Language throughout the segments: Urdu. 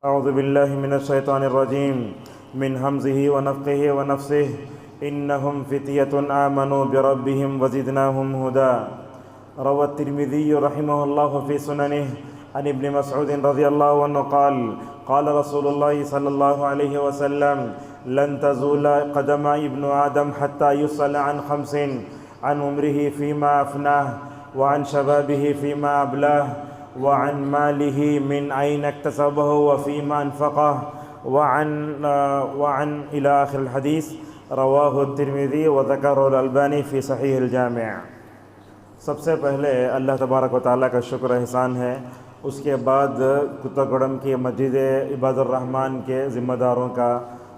أعوذ بالله من الشيطان الرجيم من همزه ونفخه ونفسه إنهم فتية آمنوا بربهم وزدناهم هدى. روى الترمذي رحمه الله في سننه عن ابن مسعود رضي الله عنه قال قال رسول الله صلى الله عليه وسلم لن تزول قدم ابن آدم حتى يسأل عن خمس: عن عمره فيما أفناه، وعن شبابه فيما أبلاه، وعن ماله من أين اكتسبه وفيما أنفقه، وعن إلى آخر الحديث. رواه الترمذي وذكره الألباني في صحيح الجامع. سب سے پہلے اللہ تبارک و تعالیٰ کا شکر احسان ہے، اس کے بعد کتاگڑم کی مسجد عباد الرحمن کے ذمہ داروں کا،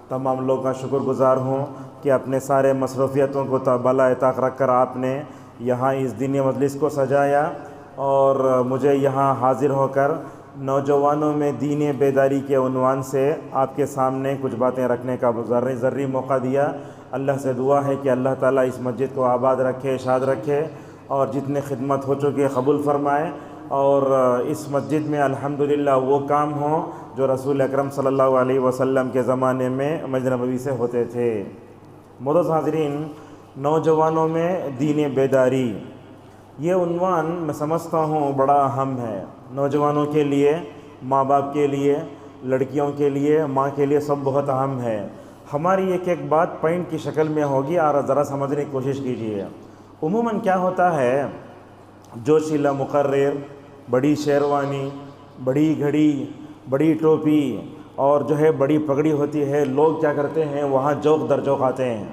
تمام لوگوں کا شکر گزار ہوں کہ اپنے سارے مصروفیتوں کو بالائے طاق رکھ کر آپ نے یہاں اس دینی مجلس کو سجایا اور مجھے یہاں حاضر ہو کر نوجوانوں میں دین بیداری کے عنوان سے آپ کے سامنے کچھ باتیں رکھنے کا ذری موقع دیا. اللہ سے دعا ہے کہ اللہ تعالیٰ اس مسجد کو آباد رکھے، شاد رکھے اور جتنے خدمت ہو چکے قبول فرمائے، اور اس مسجد میں الحمدللہ وہ کام ہوں جو رسول اکرم صلی اللہ علیہ وسلم کے زمانے میں مسجد نبوی سے ہوتے تھے. معزز حاضرین، نوجوانوں میں دین بیداری، یہ عنوان میں سمجھتا ہوں بڑا اہم ہے. نوجوانوں کے لیے، ماں باپ کے لیے، لڑکیوں کے لیے، ماں کے لیے سب بہت اہم ہے. ہماری ایک ایک بات پوائنٹ کی شکل میں ہوگی اور ذرا سمجھنے کی کوشش کیجیے. عموماً کیا ہوتا ہے، جوشیلا مقرر، بڑی شیروانی، بڑی گھڑی، بڑی ٹوپی اور جو ہے بڑی پگڑی ہوتی ہے، لوگ کیا کرتے ہیں وہاں جوق در جوق آتے ہیں.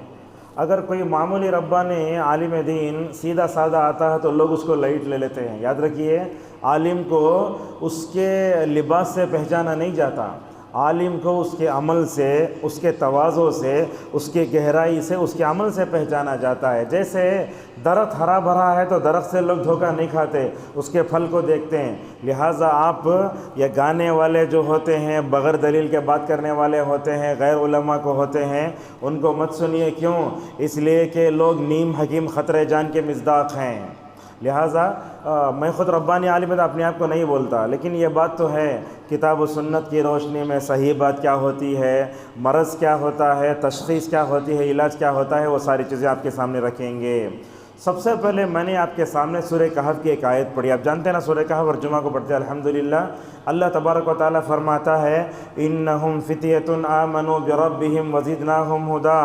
اگر کوئی معمولی ربانی عالم دین سیدھا سادہ آتا ہے تو لوگ اس کو لائٹ لے لیتے ہیں. یاد رکھیے، عالم کو اس کے لباس سے پہچانا نہیں جاتا، عالم کو اس کے عمل سے، اس کے تواضع سے، اس کے گہرائی سے، اس کے عمل سے پہچانا جاتا ہے. جیسے درخت ہرا بھرا ہے تو درخت سے لوگ دھوکہ نہیں کھاتے، اس کے پھل کو دیکھتے ہیں. لہٰذا آپ یہ گانے والے جو ہوتے ہیں، بغیر دلیل کے بات کرنے والے ہوتے ہیں، غیر علماء کو ہوتے ہیں، ان کو مت سنیے. کیوں؟ اس لیے کہ لوگ نیم حکیم خطرے جان کے مصداق ہیں. لہٰذا میں خود ربانی عالم اپنے آپ کو نہیں بولتا، لیکن یہ بات تو ہے، کتاب و سنت کی روشنی میں صحیح بات کیا ہوتی ہے، مرض کیا ہوتا ہے، تشخیص کیا ہوتی ہے، علاج کیا ہوتا ہے، وہ ساری چیزیں آپ کے سامنے رکھیں گے. سب سے پہلے میں نے آپ کے سامنے سورہ کہف کی ایک آیت پڑھی. آپ جانتے ہیں نا سورہ کہف اور جمعہ کو پڑھتے ہیں الحمدللہ. اللہ تبارک و تعالیٰ فرماتا ہے انہم فتیۃ آمنوا بربہم وزدناہم ہدی.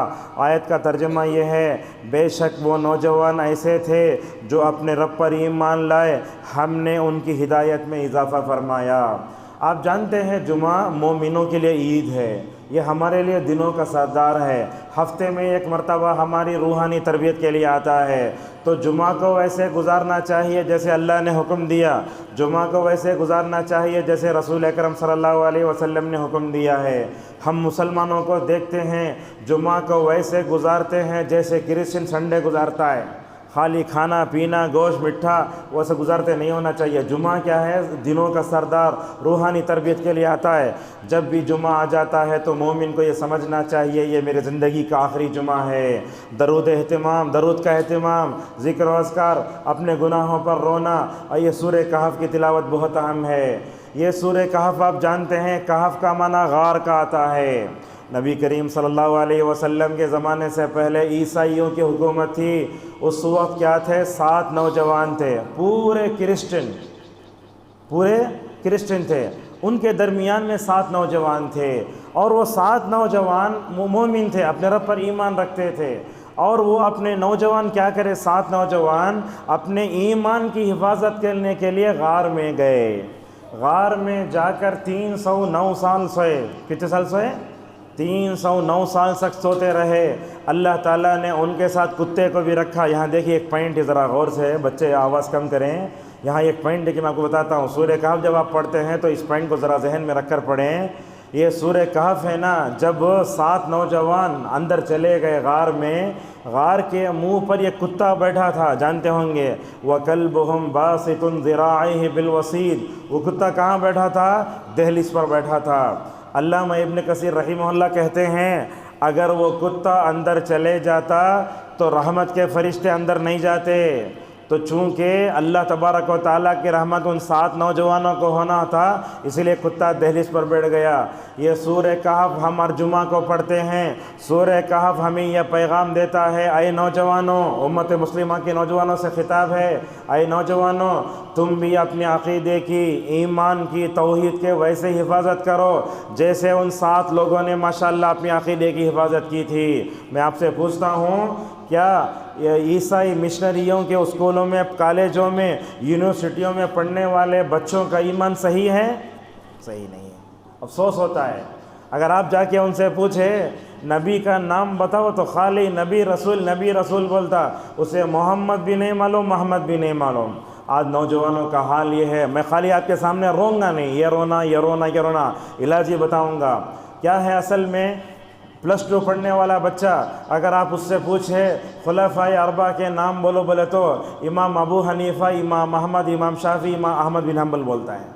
آیت کا ترجمہ یہ ہے، بے شک وہ نوجوان ایسے تھے جو اپنے رب پر ایمان لائے، ہم نے ان کی ہدایت میں اضافہ فرمایا. آپ جانتے ہیں جمعہ مومنوں کے لیے عید ہے، یہ ہمارے لیے دنوں کا سردار ہے. ہفتے میں ایک مرتبہ ہماری روحانی تربیت کے لیے آتا ہے، تو جمعہ کو ویسے گزارنا چاہیے جیسے اللہ نے حکم دیا، جمعہ کو ویسے گزارنا چاہیے جیسے رسول اکرم صلی اللہ علیہ وسلم نے حکم دیا ہے. ہم مسلمانوں کو دیکھتے ہیں جمعہ کو ویسے گزارتے ہیں جیسے کرسچن سنڈے گزارتا ہے، خالی کھانا پینا گوشت مٹھا ویسے گزارتے نہیں ہونا چاہیے. جمعہ کیا ہے؟ دنوں کا سردار، روحانی تربیت کے لیے آتا ہے. جب بھی جمعہ آ جاتا ہے تو مومن کو یہ سمجھنا چاہیے یہ میرے زندگی کا آخری جمعہ ہے. درود کا اہتمام، ذکر و اذکار، اپنے گناہوں پر رونا، اور یہ سورہ کہف کی تلاوت بہت اہم ہے. یہ سورہ کہف آپ جانتے ہیں کہف کا معنی غار کا آتا ہے. نبی کریم صلی اللہ علیہ وسلم کے زمانے سے پہلے عیسائیوں کی حکومت تھی. اس وقت کیا تھے؟ 7 نوجوان تھے، پورے کرسچن تھے. ان کے درمیان میں 7 نوجوان تھے، اور وہ 7 نوجوان مومن تھے، اپنے رب پر ایمان رکھتے تھے. اور وہ اپنے نوجوان کیا کرے؟ 7 نوجوان اپنے ایمان کی حفاظت کرنے کے لیے غار میں گئے. غار میں جا کر 309 سال سوئے. کتنے سال سوئے؟ 309 سال تک سوتے رہے. اللہ تعالیٰ نے ان کے ساتھ کتے کو بھی رکھا. یہاں دیکھیے ایک پوائنٹ، ذرا غور سے، بچے آواز کم کریں. یہاں ایک پوائنٹ ہے کہ میں آپ کو بتاتا ہوں. سورہ کہف جب آپ پڑھتے ہیں تو اس پوائنٹ کو ذرا ذہن میں رکھ کر پڑھیں. یہ سورہ کہف ہے نا، جب 7 نوجوان اندر چلے گئے غار میں، غار کے منہ پر یہ کتا بیٹھا تھا، جانتے ہوں گے. وَكَلْبُهُمْ بَاسِطٌ ذِرَاعَيْهِ بِالْوَصِيدِ. وہ کتا کہاں بیٹھا تھا؟ دہلیز پر بیٹھا تھا. علامہ ابن کثیر رحمہ اللہ کہتے ہیں اگر وہ کتا اندر چلے جاتا تو رحمت کے فرشتے اندر نہیں جاتے. تو چونکہ اللہ تبارک و تعالیٰ کی رحمت ان 7 نوجوانوں کو ہونا تھا، اسی لیے کتا دہلیز پر بیٹھ گیا۔ یہ سورہ کہف ہم ہر جمعہ کو پڑھتے ہیں۔ سورہ کہف ہمیں یہ پیغام دیتا ہے، اے نوجوانوں، امت مسلمہ کے نوجوانوں سے خطاب ہے، اے نوجوانوں تم بھی اپنے عقیدے کی، ایمان کی، توحید کے ویسے حفاظت کرو جیسے ان 7 لوگوں نے ماشاءاللہ اپنے عقیدے کی حفاظت کی تھی۔ میں آپ سے پوچھتا ہوں، کیا عیسائی مشنریوں کے اسکولوں میں، کالجوں میں، یونیورسٹیوں میں پڑھنے والے بچوں کا ایمان صحیح ہے؟ صحیح نہیں ہے۔ افسوس ہوتا ہے اگر آپ جا کے ان سے پوچھے نبی کا نام بتاؤ تو خالی نبی رسول بولتا، اسے محمد بھی نہیں معلوم، محمد بھی نہیں معلوم۔ آج نوجوانوں کا حال یہ ہے۔ میں خالی آپ کے سامنے روں گا نہیں، یہ رونا، علاج یہ بتاؤں گا۔ کیا ہے اصل میں؟ +2 پڑھنے والا بچہ اگر آپ اس سے پوچھے خلفائے اربعہ کے نام بولے تو امام ابو حنیفہ، امام احمد، امام شافعی، امام احمد بن حنبل بولتا ہے۔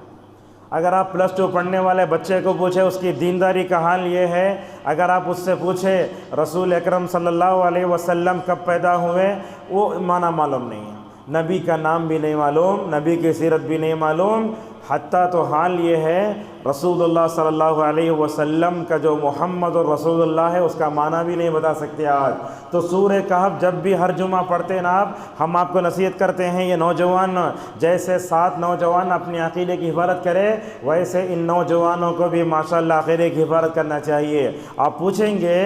اگر آپ +2 پڑھنے والے بچے کو پوچھے اس کی دینداری کا حال یہ ہے، اگر آپ اس سے پوچھے رسول اکرم صلی اللہ علیہ وسلم کب پیدا ہوئے، وہ معنی معلوم نہیں ہے، نبی کا نام بھی نہیں معلوم، نبی کی سیرت بھی نہیں معلوم۔ حتیٰ تو حال یہ ہے رسول اللہ صلی اللہ علیہ وسلم کا جو محمد الرسول اللہ ہے اس کا معنی بھی نہیں بتا سکتے آج۔ تو سورہ کہف جب بھی ہر جمعہ پڑھتے ہیں آپ، ہم آپ کو نصیحت کرتے ہیں یہ نوجوان جیسے 7 نوجوان اپنے عقیدے کی حفاظت کرے، ویسے ان نوجوانوں کو بھی ماشاءاللہ عقیدے کی حفاظت کرنا چاہیے۔ آپ پوچھیں گے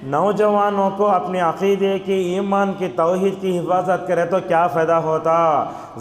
نوجوانوں کو اپنے عقیدے کی، ایمان کی، توحید کی حفاظت کرے تو کیا فائدہ ہوتا؟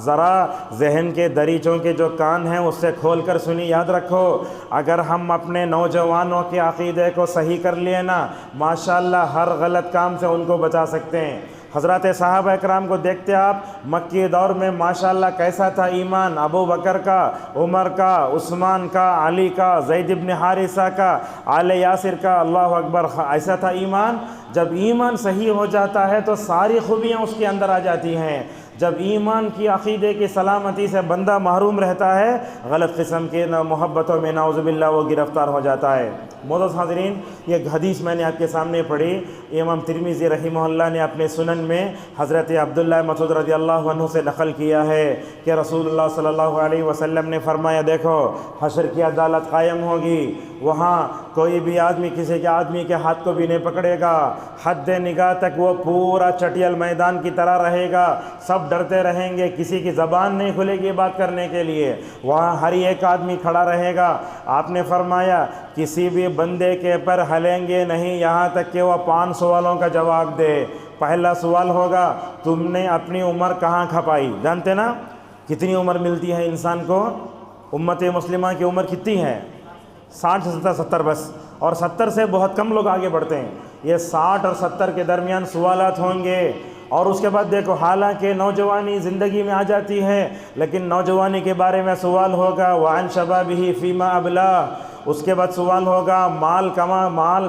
ذرا ذہن کے دریچوں کے جو کان ہیں اس سے کھول کر سنی، یاد رکھو اگر ہم اپنے نوجوانوں کے عقیدے کو صحیح کر لیے نا، ماشاءاللہ ہر غلط کام سے ان کو بچا سکتے ہیں۔ حضرات صحابہ اکرام کو دیکھتے آپ، مکی دور میں ماشاءاللہ کیسا تھا ایمان، ابو بکر کا، عمر کا، عثمان کا، علی کا، زید بن حارثہ کا، آل یاسر کا، اللہ اکبر، ایسا تھا ایمان۔ جب ایمان صحیح ہو جاتا ہے تو ساری خوبیاں اس کے اندر آ جاتی ہیں۔ جب ایمان کی، عقیدے کی سلامتی سے بندہ محروم رہتا ہے، غلط قسم کے محبتوں میں نعوذ باللہ وہ گرفتار ہو جاتا ہے۔ معزز حاضرین، یہ حدیث میں نے آپ کے سامنے پڑھی، امام ترمذی رحمہ اللہ نے اپنے سنن میں حضرت عبداللہ مسعود رضی اللہ عنہ سے نقل کیا ہے کہ رسول اللہ صلی اللہ علیہ وسلم نے فرمایا، دیکھو حشر کی عدالت قائم ہوگی، وہاں کوئی بھی آدمی کسی کے آدمی کے ہاتھ کو بھی نہیں پکڑے گا، حد نگاہ تک وہ پورا چٹیل میدان کی طرح رہے گا، سب ڈرتے رہیں گے، کسی کی زبان نہیں کھلے گی بات کرنے کے لیے، وہاں ہر ایک آدمی کھڑا رہے گا۔ آپ نے فرمایا کسی بھی بندے کے پر ہلیں گے نہیں یہاں تک کہ وہ 5 سوالوں کا جواب دے۔ پہلا سوال ہوگا، تم نے اپنی عمر کہاں کھپائی؟ جانتے نا کتنی عمر ملتی ہے انسان کو؟ امت مسلمہ کی عمر کتنی ہے؟ 60 سے 70 بس، اور 70 سے بہت کم لوگ آگے بڑھتے ہیں۔ یہ 60 اور 70 کے درمیان سوالات ہوں گے، اور اس کے بعد دیکھو حالانکہ نوجوانی زندگی میں آ جاتی ہے، لیکن نوجوانی کے بارے میں سوال ہوگا وعن شبابہ فیما ابلا، اس کے بعد سوال ہوگا مال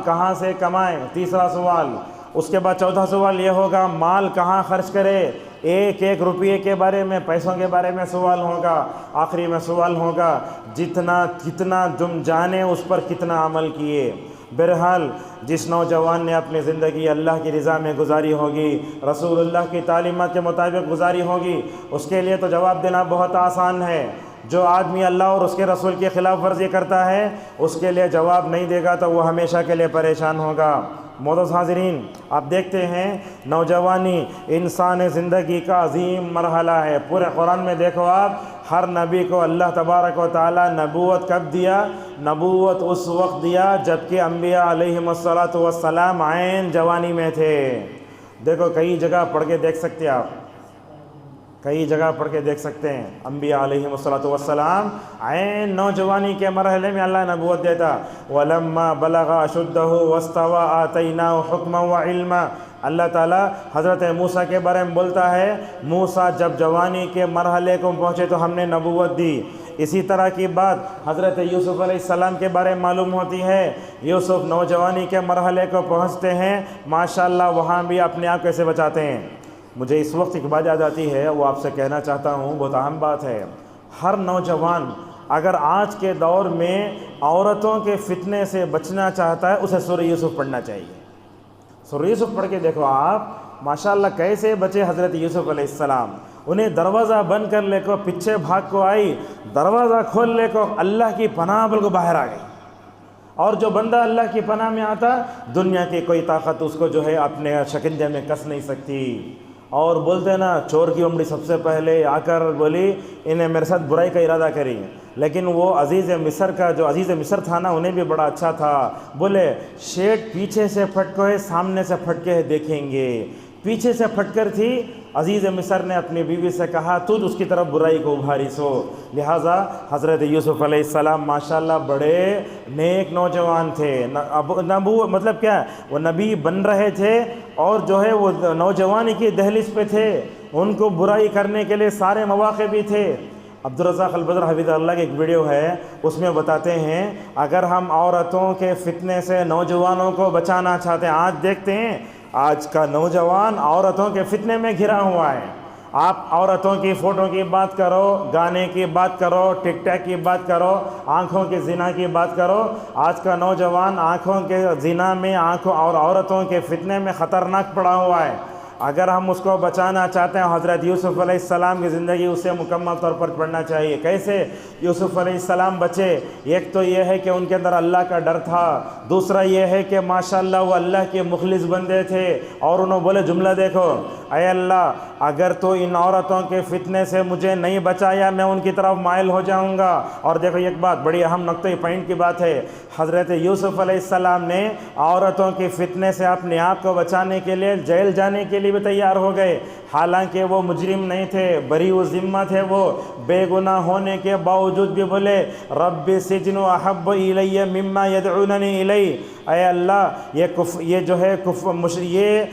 کہاں سے کمائیں، تیسرا سوال، اس کے بعد چوتھا سوال یہ ہوگا مال کہاں خرچ کرے، ایک روپیے کے بارے میں، پیسوں کے بارے میں سوال ہوگا، آخری میں سوال ہوگا کتنا تم جانے اس پر کتنا عمل کیے۔ بہرحال جس نوجوان نے اپنی زندگی اللہ کی رضا میں گزاری ہوگی، رسول اللہ کی تعلیمات کے مطابق گزاری ہوگی، اس کے لیے تو جواب دینا بہت آسان ہے۔ جو آدمی اللہ اور اس کے رسول کی خلاف ورزی کرتا ہے اس کے لیے جواب نہیں دے گا تو وہ ہمیشہ کے لیے پریشان ہوگا۔ معزز حاضرین، آپ دیکھتے ہیں نوجوانی انسان زندگی کا عظیم مرحلہ ہے۔ پورے قرآن میں دیکھو آپ، ہر نبی کو اللہ تبارک و تعالی نبوت کب دیا؟ نبوت اس وقت دیا جبکہ انبیاء علیہم السلام عین جوانی میں تھے۔ دیکھو کئی جگہ پڑھ کے دیکھ سکتے آپ، کئی جگہ پڑھ کے دیکھ سکتے ہیں، انبیاء علیہم السلام عین نوجوانی کے مرحلے میں اللہ نبوت دیتا۔ وَلَمَّا بَلَغَ أَشُدَّهُ وَاسْتَوَىٰ آتَيْنَاهُ حُكْمًا وَعِلْمًا، اللہ تعالیٰ حضرت موسیٰ کے بارے میں بولتا ہے، موسیٰ جب جوانی کے مرحلے کو پہنچے تو ہم نے نبوت دی۔ اسی طرح کی بات حضرت یوسف علیہ السلام کے بارے میں معلوم ہوتی ہے، یوسف نوجوانی کے مرحلے کو پہنچتے ہیں، ماشاءاللہ وہاں بھی اپنے آپ کیسے بچاتے ہیں۔ مجھے اس وقت ایک بات یاد آتی ہے، وہ آپ سے کہنا چاہتا ہوں، بہت اہم بات ہے۔ ہر نوجوان اگر آج کے دور میں عورتوں کے فتنے سے بچنا چاہتا ہے اسے سورہ یوسف پڑھنا چاہیے۔ سورہ یوسف پڑھ کے دیکھو آپ، ماشاءاللہ کیسے بچے حضرت یوسف علیہ السلام۔ انہیں دروازہ بند کر لے کو پیچھے بھاگ کو آئی، دروازہ کھول لے کو اللہ کی پناہ بل کو باہر آ گئی۔ اور جو بندہ اللہ کی پناہ میں آتا، دنیا کی کوئی طاقت اس کو جو ہے اپنے شکنجے میں کس نہیں سکتی۔ اور بولتے نا چور کی عمری سب سے پہلے آ کر بولی انہیں میرے ساتھ برائی کا ارادہ کری، لیکن وہ عزیز مصر کا جو عزیز مصر تھا نا انہیں بھی بڑا اچھا تھا، بولے شیٹ پیچھے سے پھٹکو ہے سامنے سے پھٹکے دیکھیں گے۔ پیچھے سے پھٹ کر تھی، عزیز مصر نے اپنی بیوی سے کہا تو اس کی طرف برائی کو ابھاری سو۔ لہٰذا حضرت یوسف علیہ السلام ماشاءاللہ بڑے نیک نوجوان تھے، مطلب کیا وہ نبی بن رہے تھے اور جو ہے وہ نوجوانی کی دہلیز پہ تھے، ان کو برائی کرنے کے لیے سارے مواقع بھی تھے۔ عبدالرزاق البدر حفظہ اللہ کی ایک ویڈیو ہے، اس میں بتاتے ہیں اگر ہم عورتوں کے فتنے سے نوجوانوں کو بچانا چاہتے ہیں، آج دیکھتے ہیں آج کا نوجوان عورتوں کے فتنے میں گھرا ہوا ہے۔ آپ عورتوں کی فوٹو کی بات کرو، گانے کی بات کرو، ٹک ٹاک کی بات کرو، آنکھوں کے زنا کی بات کرو، آج کا نوجوان آنکھوں کے زنا میں اور عورتوں کے فتنے میں خطرناک پڑا ہوا ہے۔ اگر ہم اس کو بچانا چاہتے ہیں، حضرت یوسف علیہ السلام کی زندگی اسے مکمل طور پر پڑھنا چاہیے۔ کیسے یوسف علیہ السلام بچے؟ ایک تو یہ ہے کہ ان کے اندر اللہ کا ڈر تھا، دوسرا یہ ہے کہ ماشاءاللہ وہ اللہ کے مخلص بندے تھے، اور انہوں بولے جملہ دیکھو، اے اللہ اگر تو ان عورتوں کے فتنے سے مجھے نہیں بچایا میں ان کی طرف مائل ہو جاؤں گا۔ اور دیکھو ایک بات بڑی اہم نقطۂ پوائنٹ کی بات ہے، حضرت یوسف علیہ السلام نے عورتوں کے فتنے سے اپنے آپ کو بچانے کے لیے جیل جانے کے لیے بھی تیار ہو گئے، حالانکہ وہ مجرم نہیں تھے، بری و ذمہ تھے، وہ بے گناہ ہونے کے باوجود بھی بولے رب السجن احب الی مما یدعوننی الی، اے اللہ یہ جو ہے یہ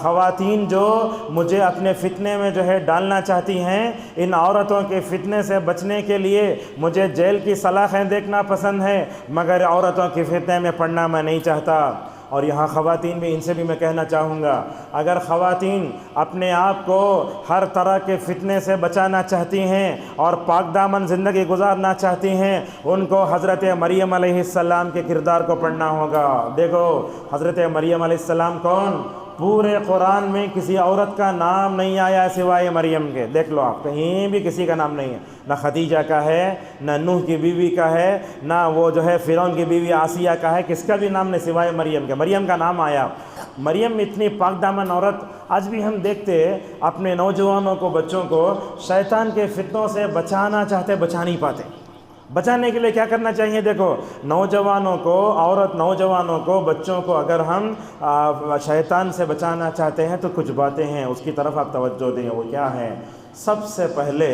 خواتین جو مجھے اپنے فتنے میں جو ہے ڈالنا چاہتی ہیں، ان عورتوں کے فتنے سے بچنے کے لیے مجھے جیل کی سلاخیں دیکھنا پسند ہے، مگر عورتوں کے فتنے میں پڑنا میں نہیں چاہتا۔ اور یہاں خواتین بھی، ان سے بھی میں کہنا چاہوں گا، اگر خواتین اپنے آپ کو ہر طرح کے فتنے سے بچانا چاہتی ہیں اور پاک دامن زندگی گزارنا چاہتی ہیں، ان کو حضرت مریم علیہ السلام کے کردار کو پڑھنا ہوگا۔ دیکھو حضرت مریم علیہ السلام کون؟ پورے قرآن میں کسی عورت کا نام نہیں آیا سوائے مریم کے، دیکھ لو آپ کہیں بھی کسی کا نام نہیں ہے، نہ خدیجہ کا ہے، نہ نوح کی بیوی کا ہے، نہ وہ جو ہے فرعون کی بیوی آسیہ کا ہے، کس کا بھی نام نہیں سوائے مریم کے۔ مریم کا نام آیا۔ مریم اتنی پاک دامن عورت، آج بھی ہم دیکھتے اپنے نوجوانوں کو، بچوں کو شیطان کے فتنوں سے بچانا چاہتے، بچا نہیں پاتے۔ بچانے کے لیے کیا کرنا چاہیے؟ دیکھو نوجوانوں کو، بچوں کو اگر ہم شیطان سے بچانا چاہتے ہیں تو کچھ باتیں ہیں، اس کی طرف آپ توجہ دیں۔ وہ کیا ہے؟ سب سے پہلے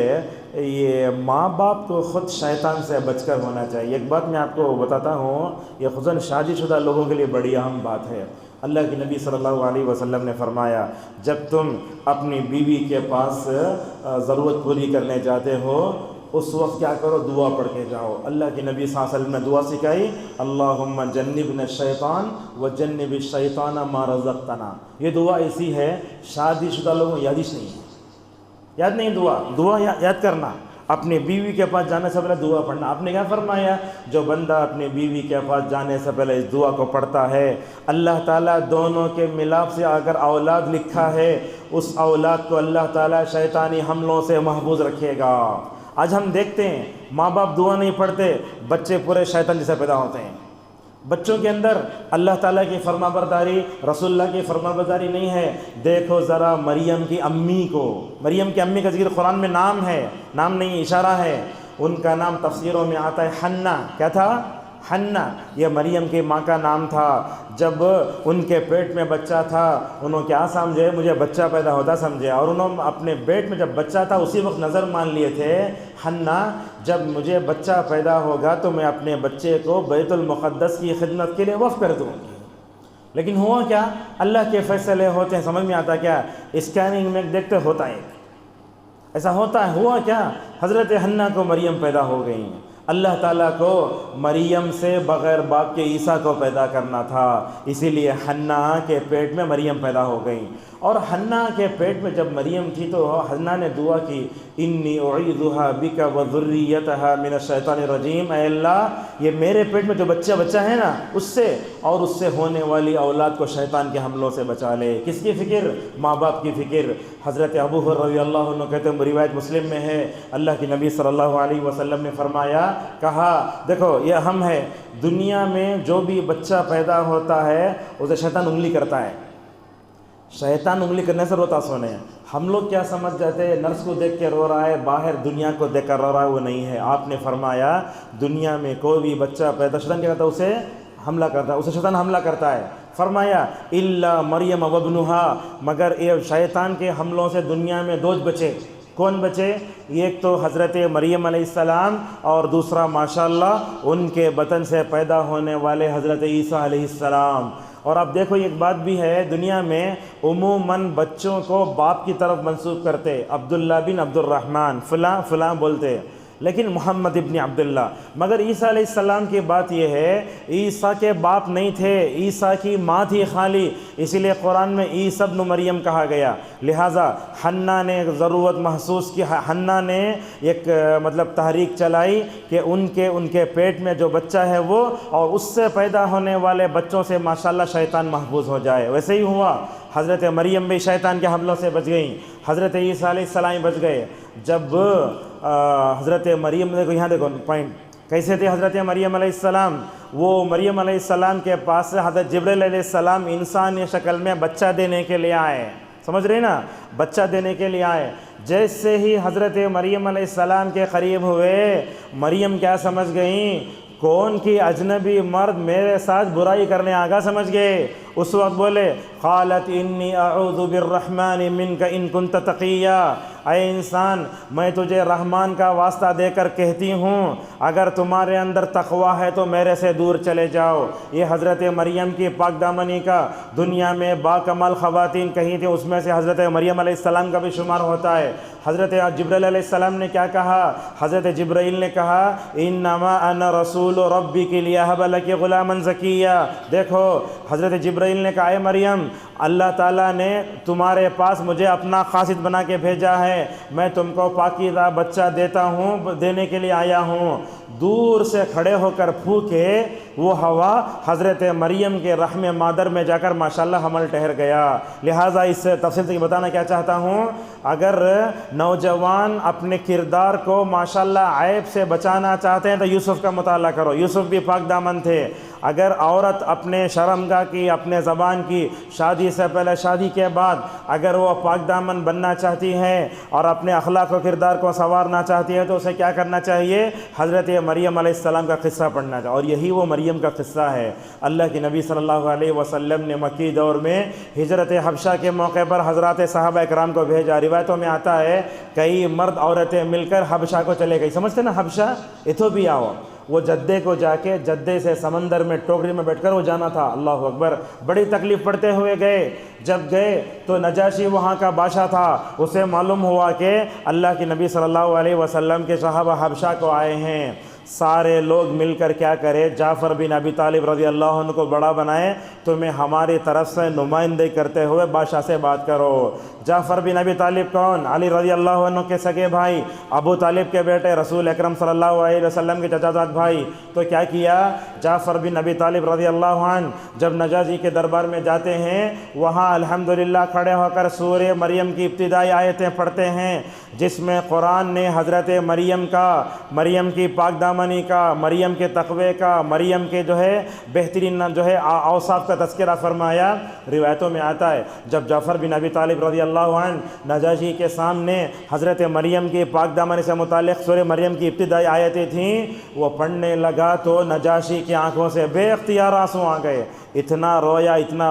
یہ ماں باپ کو خود شیطان سے بچ کر ہونا چاہیے۔ ایک بات میں آپ کو بتاتا ہوں، یہ خصوصاً شادی شدہ لوگوں کے لیے بڑی اہم بات ہے۔ اللہ کے نبی صلی اللہ علیہ وسلم نے فرمایا جب تم اپنی بیوی کے پاس ضرورت پوری کرنے جاتے ہو اس وقت کیا کرو؟ دعا پڑھ کے جاؤ۔ اللہ کے نبی صلی اللہ علیہ وسلم نے دعا سکھائی، اللہم جنبنا الشیطان وجنب الشیطان ما رزقتنا۔ یہ دعا ایسی ہے شادی شدہ لوگوں کو یادش نہیں ہے، یاد نہیں دعا یاد کرنا۔ اپنی بیوی کے پاس جانے سے پہلے دعا پڑھنا۔ آپ نے کیا فرمایا؟ جو بندہ اپنی بیوی کے پاس جانے سے پہلے اس دعا کو پڑھتا ہے، اللہ تعالیٰ دونوں کے ملاپ سے اگر اولاد لکھا ہے، اس اولاد کو اللہ تعالیٰ شیطانی حملوں سے محفوظ رکھے گا۔ آج ہم دیکھتے ہیں ماں باپ دعا نہیں پڑھتے، بچے پورے شیطان جیسے پیدا ہوتے ہیں۔ بچوں کے اندر اللہ تعالیٰ کی فرما برداری، رسول اللہ کی فرما برداری نہیں ہے۔ دیکھو ذرا مریم کی امی کو، مریم کی امی کا ذکر قرآن میں نام ہے، نام نہیں اشارہ ہے۔ ان کا نام تفسیروں میں آتا ہے حنہ۔ کیا تھا؟ حنہ۔ یہ مریم کی ماں کا نام تھا۔ جب ان کے پیٹ میں بچہ تھا انہوں کیا سمجھے؟ مجھے بچہ پیدا ہوتا سمجھے، اور انہوں اپنے پیٹ میں جب بچہ تھا اسی وقت نظر مان لیے تھے، حنہ جب مجھے بچہ پیدا ہوگا تو میں اپنے بچے کو بیت المقدس کی خدمت کے لیے وقف کر دوں گی۔ لیکن ہوا کیا؟ اللہ کے فیصلے ہوتے ہیں، سمجھ میں آتا کیا؟ اسکیننگ میں دیکھتے ہوتا ہے ایسا ہوتا ہے۔ ہوا کیا؟ حضرت حنہ کو مریم پیدا ہو گئیں۔ اللہ تعالیٰ کو مریم سے بغیر باپ کے عیسیٰ کو پیدا کرنا تھا، اسی لیے حنہ کے پیٹ میں مریم پیدا ہو گئیں۔ اور حنا کے پیٹ میں جب مریم تھی تو حنا نے دعا کی انی اعیذھا بک وذریتھا من الشیطان الرجیم، اے اللہ یہ میرے پیٹ میں جو بچہ ہے نا اس سے اور اس سے ہونے والی اولاد کو شیطان کے حملوں سے بچا لے۔ کس کی فکر؟ ماں باپ کی فکر۔ حضرت ابو ہریرہ رضی اللہ عنہ کہتے ہیں، روایت مسلم میں ہے، اللہ کے نبی صلی اللہ علیہ وسلم نے فرمایا، کہا دیکھو یہ اہم ہے، دنیا میں جو بھی بچہ پیدا ہوتا ہے اسے شیطان انگلی کرتا ہے، شیطان انگلی کرنے سے روتا سونے ہیں۔ ہم لوگ کیا سمجھ جاتے ہیں نرس کو دیکھ کے رو رہا ہے، باہر دنیا کو دیکھ کر رو رہا ہے، وہ نہیں ہے۔ آپ نے فرمایا دنیا میں کوئی بھی بچہ پیدا، شیطان کیا کرتا ہے؟ اسے حملہ کرتا ہے، اسے شیطان حملہ کرتا ہے۔ فرمایا الا مریم وابنہا، مگر یہ شیطان کے حملوں سے دنیا میں دو بچے۔ کون بچے؟ ایک تو حضرت مریم علیہ السلام اور دوسرا ماشاءاللہ ان کے بطن سے پیدا ہونے والے حضرت عیسیٰ علیہ السلام۔ اور اب دیکھو ایک بات بھی ہے، دنیا میں عموماً بچوں کو باپ کی طرف منسوب کرتے، عبداللہ بن عبد الرحمن فلاں فلاں بولتے، لیکن محمد ابن عبداللہ۔ مگر عیسیٰ علیہ السلام کی بات یہ ہے عیسیٰ کے باپ نہیں تھے، عیسیٰ کی ماں تھی خالی، اسی لیے قرآن میں عیسیٰ ابن مریم کہا گیا۔ لہٰذا حنا نے ایک ضرورت محسوس کی، حنا نے ایک مطلب تحریک چلائی کہ ان کے پیٹ میں جو بچہ ہے وہ اور اس سے پیدا ہونے والے بچوں سے ماشاءاللہ شیطان محفوظ ہو جائے۔ ویسے ہی ہوا، حضرت مریم بھی شیطان کے حملوں سے بچ گئیں، حضرت عیسیٰ علیہ السلام بچ گئے۔ جب حضرت مریم، دیکھو یہاں دیکھو پوائنٹ کیسے تھے حضرت مریم علیہ السلام، وہ مریم علیہ السلام کے پاس سے حضرت جبرائیل علیہ السلام انسانی شکل میں بچہ دینے کے لیے آئے، سمجھ رہے نا، بچہ دینے کے لیے آئے۔ جیسے ہی حضرت مریم علیہ السلام کے قریب ہوئے، مریم کیا سمجھ گئیں؟ کون کی اجنبی مرد میرے ساتھ برائی کرنے آگا سمجھ گئے۔ اس وقت بولے قالت انی اعوذ بالرحمن منک ان کنت تقیا، اے انسان میں تجھے رحمان کا واسطہ دے کر کہتی ہوں اگر تمہارے اندر تقوی ہے تو میرے سے دور چلے جاؤ۔ یہ حضرت مریم کی پاک دامنی کا دنیا میں باکمال خواتین کہیں تھیں، اس میں سے حضرت مریم علیہ السلام کا بھی شمار ہوتا ہے۔ حضرت جبرائیل علیہ السلام نے کیا کہا؟ حضرت جبرائیل نے کہا انما انا رسول ربک لیہب لک غلاما زکیا۔ دیکھو حضرت جبرائیل نے کہا اے مریم اللہ تعالیٰ نے تمہارے پاس مجھے اپنا قاصد بنا کے بھیجا ہے، میں تم کو پاکیزہ بچہ دیتا ہوں، دینے کے لیے آیا ہوں۔ دور سے کھڑے ہو کر پھونکے وہ ہوا حضرت مریم کے رحم مادر میں جا کر ماشاءاللہ حمل ٹھہر گیا۔ لہٰذا اس سے تفصیل سے بتانا کیا چاہتا ہوں، اگر نوجوان اپنے کردار کو ماشاءاللہ عیب سے بچانا چاہتے ہیں تو یوسف کا مطالعہ کرو، یوسف بھی پاک دامن تھے۔ اگر عورت اپنے شرمگاہ کی، اپنے زبان کی، شادی سے پہلے شادی کے بعد اگر وہ پاک دامن بننا چاہتی ہے اور اپنے اخلاق و کردار کو سنوارنا چاہتی ہے تو اسے کیا کرنا چاہیے؟ حضرت مریم علیہ السلام کا قصہ پڑھنا چاہیے، اور یہی وہ مریم کا قصہ ہے۔ اللہ کے نبی صلی اللہ علیہ وسلم نے مکی دور میں ہجرت حبشہ کے موقع پر حضرات صحابہ اکرام کو بھیجا۔ روایتوں میں آتا ہے کئی مرد عورتیں مل کر حبشہ کو چلے گئی، سمجھتے نا حبشہ ایتھوپیا ہو، وہ جدے کو جا کے جدے سے سمندر میں ٹوکری میں بیٹھ کر وہ جانا تھا۔ اللہ اکبر، بڑی تکلیف پڑتے ہوئے گئے۔ جب گئے تو نجاشی وہاں کا بادشاہ تھا، اسے معلوم ہوا کہ اللہ کے نبی صلی اللہ علیہ وسلم کے صحابہ حبشہ کو آئے ہیں۔ سارے لوگ مل کر کیا کرے، جعفر بن ابی طالب رضی اللہ عنہ کو بڑا بنائے، تمہیں ہماری طرف سے نمائندگی کرتے ہوئے بادشاہ سے بات کرو۔ جعفر بن ابی طالب کون؟ علی رضی اللہ عنہ کے سگے بھائی، ابو طالب کے بیٹے، رسول اکرم صلی اللہ علیہ وسلم کے چچا زاد بھائی۔ تو کیا کیا جعفر بن ابی طالب رضی اللہ عنہ جب نجاشی کے دربار میں جاتے ہیں، وہاں الحمدللہ کھڑے ہو کر سورہ مریم کی ابتدائی آیتیں پڑھتے ہیں، جس میں قرآن نے حضرت مریم کا، مریم کی پاک دامنی کا، مریم کے تقوی کا، مریم کے جو ہے بہترین جو ہے اوصاف کا تذکرہ فرمایا۔ روایتوں میں آتا ہے جب جعفر بن ابی طالب رضی اللہ عنہ نجاشی کے سامنے حضرت مریم کی پاک دامنی سے متعلق سورہ مریم کی ابتدائی آیتیں تھیں، وہ پڑھنے لگا تو نجاشی کی آنکھوں سے بے اختیار آنسو آ گئے، اتنا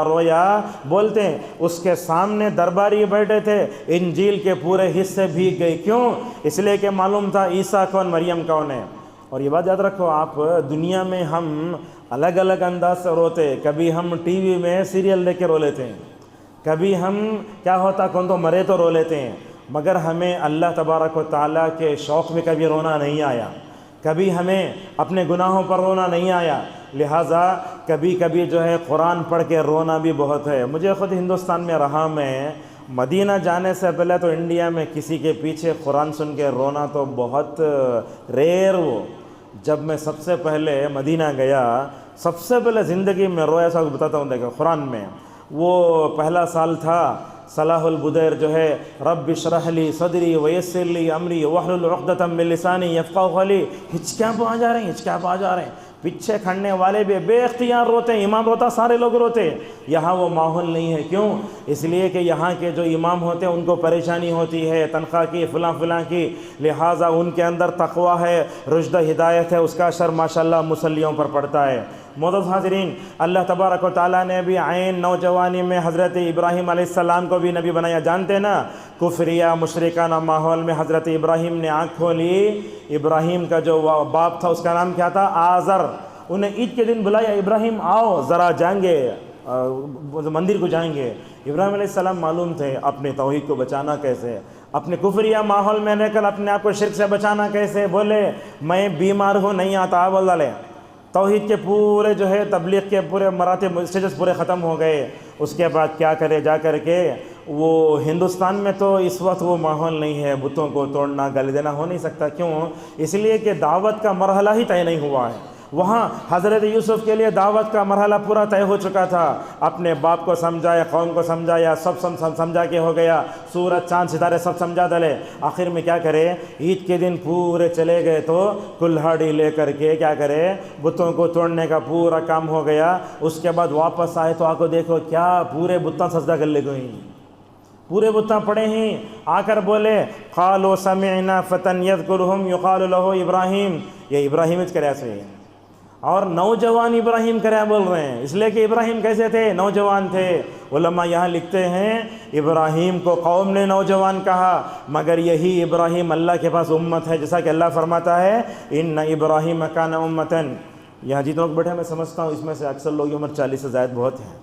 رویا بولتے ہیں اس کے سامنے درباری بیٹھے تھے، انجیل کے پورے حصے بھیگ گئے۔ کیوں؟ اس لیے کہ معلوم تھا عیسیٰ کون، مریم کون ہے۔ اور یہ بات یاد رکھو آپ، دنیا میں ہم الگ الگ انداز سے روتے، کبھی ہم ٹی وی میں سیریل دیکھ کے رو لیتے ہیں، کبھی ہم کیا ہوتا کون تو مرے تو رو لیتے ہیں، مگر ہمیں اللہ تبارک و تعالیٰ کے شوق میں کبھی رونا نہیں آیا، کبھی ہمیں اپنے گناہوں پر رونا نہیں آیا، لہٰذا کبھی کبھی جو ہے قرآن پڑھ کے رونا بھی بہت ہے۔ مجھے خود ہندوستان میں رہا میں مدینہ جانے سے پہلے تو انڈیا میں کسی کے پیچھے قرآن سن کے رونا تو بہت ریئر وہ۔ جب میں سب سے پہلے مدینہ گیا، سب سے پہلے زندگی میں رویا، سا بتاتا ہوں دیکھو قرآن میں، وہ پہلا سال تھا صلاح البدیر جو ہے رب اشرح لی صدری ویسر لی امری واحلل عقدۃ من لسانی یفقہوا قولی، ہچکیاں آ جا رہے ہیں، پیچھے کھڑنے والے بھی بے اختیار روتے ہیں، امام روتا سارے لوگ روتے۔ یہاں وہ ماحول نہیں ہے، کیوں؟ اس لیے کہ یہاں کے جو امام ہوتے ہیں ان کو پریشانی ہوتی ہے تنخواہ کی، فلاں کی، لہٰذا ان کے اندر تقویٰ ہے، رشد ہدایت ہے، اس کا اثر ماشاءاللہ مصلیوں پر پڑتا ہے۔ معزز حاضرین، اللہ تبارک و تعالیٰ نے بھی عین نوجوانی میں حضرت ابراہیم علیہ السلام کو بھی نبی بنایا، جانتے نا؟ کفریہ مشرکانہ ماحول میں حضرت ابراہیم نے آنکھ کھولی۔ ابراہیم کا جو باپ تھا اس کا نام کیا تھا؟ آزر۔ انہیں عید کے دن بلایا، ابراہیم آؤ ذرا جائیں گے مندر کو جائیں گے۔ ابراہیم علیہ السلام معلوم تھے اپنے توحید کو بچانا کیسے، اپنے کفریہ ماحول میں رہ کر اپنے آپ کو شرک سے بچانا کیسے۔ بولے میں بیمار ہوں، نہیں آتا، بول ڈالے۔ توحید کے پورے جو ہے تبلیغ کے پورے مراتب اسٹیجز پورے ختم ہو گئے۔ اس کے بعد کیا کرے، جا کر کے وہ ہندوستان میں تو اس وقت وہ ماحول نہیں ہے، بتوں کو توڑنا گالی دینا ہو نہیں سکتا، کیوں؟ اس لیے کہ دعوت کا مرحلہ ہی طے نہیں ہوا ہے۔ وہاں حضرت یوسف کے لیے دعوت کا مرحلہ پورا طے ہو چکا تھا، اپنے باپ کو سمجھایا، قوم کو سمجھایا، سب سمجھا کے ہو گیا، سورج چاند ستارے سب سمجھا ڈلے۔ آخر میں کیا کرے، عید کے دن پورے چلے گئے تو کلہاڑی لے کر کے کیا کرے، بتوں کو توڑنے کا پورا کام ہو گیا۔ اس کے بعد واپس آئے تو آ کو دیکھو کیا پورے بتاں سجدہ کر لے گئے، پورے بتاں پڑے ہیں۔ آ کر بولے قالوا سمعنا فتى يذكرهم يقال له ابراہیم، یہ ابراہیم کرے سے، اور نوجوان ابراہیم کرے بول رہے ہیں، اس لیے کہ ابراہیم کیسے تھے، نوجوان تھے۔ علماء یہاں لکھتے ہیں ابراہیم کو قوم نے نوجوان کہا، مگر یہی ابراہیم اللہ کے پاس امت ہے، جیسا کہ اللہ فرماتا ہے ان ابراہیم کان امتن۔ یہاں جتنے لوگ بیٹھے میں سمجھتا ہوں اس میں سے اکثر لوگ عمر 40 سے زائد بہت ہیں۔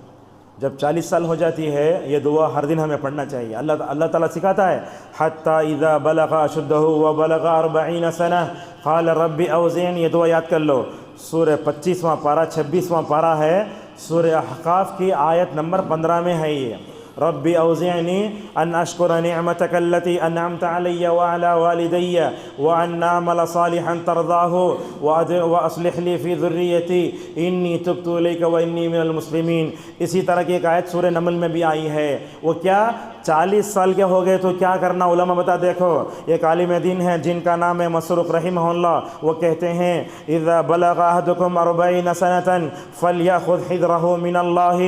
جب 40 سال ہو جاتی ہے یہ دعا ہر دن ہمیں پڑھنا چاہیے۔ اللہ تعالیٰ سکھاتا ہے حتی اذا بلغ اشدہ وبلغ 40 سنہ قال رب اوزعنی، یہ دعا یاد کر لو۔ سورہ 25واں پارہ 26واں پارہ ہے، سورہ احقاف کی آیت نمبر 15 میں ہے یہ، رب اوزعنی ان اشکر نعمتک التی انعمت علی وعلی والدی وان اعمل صالحا ترضاہ واصلح لی فی ذریتی انی تبت الیک وانی من المسلمین۔ اسی طرح کی ایک آیت سورہ نمل میں بھی آئی ہے۔ وہ کیا 40 سال کے ہو گئے تو کیا کرنا، علماء بتا دیکھو۔ ایک عالم دین ہے جن کا نام ہے مسروق رحمہ اللہ، وہ کہتے ہیں اذا بلغ احدکم 40 سنة فلیأخذ حذرہ من اللہ،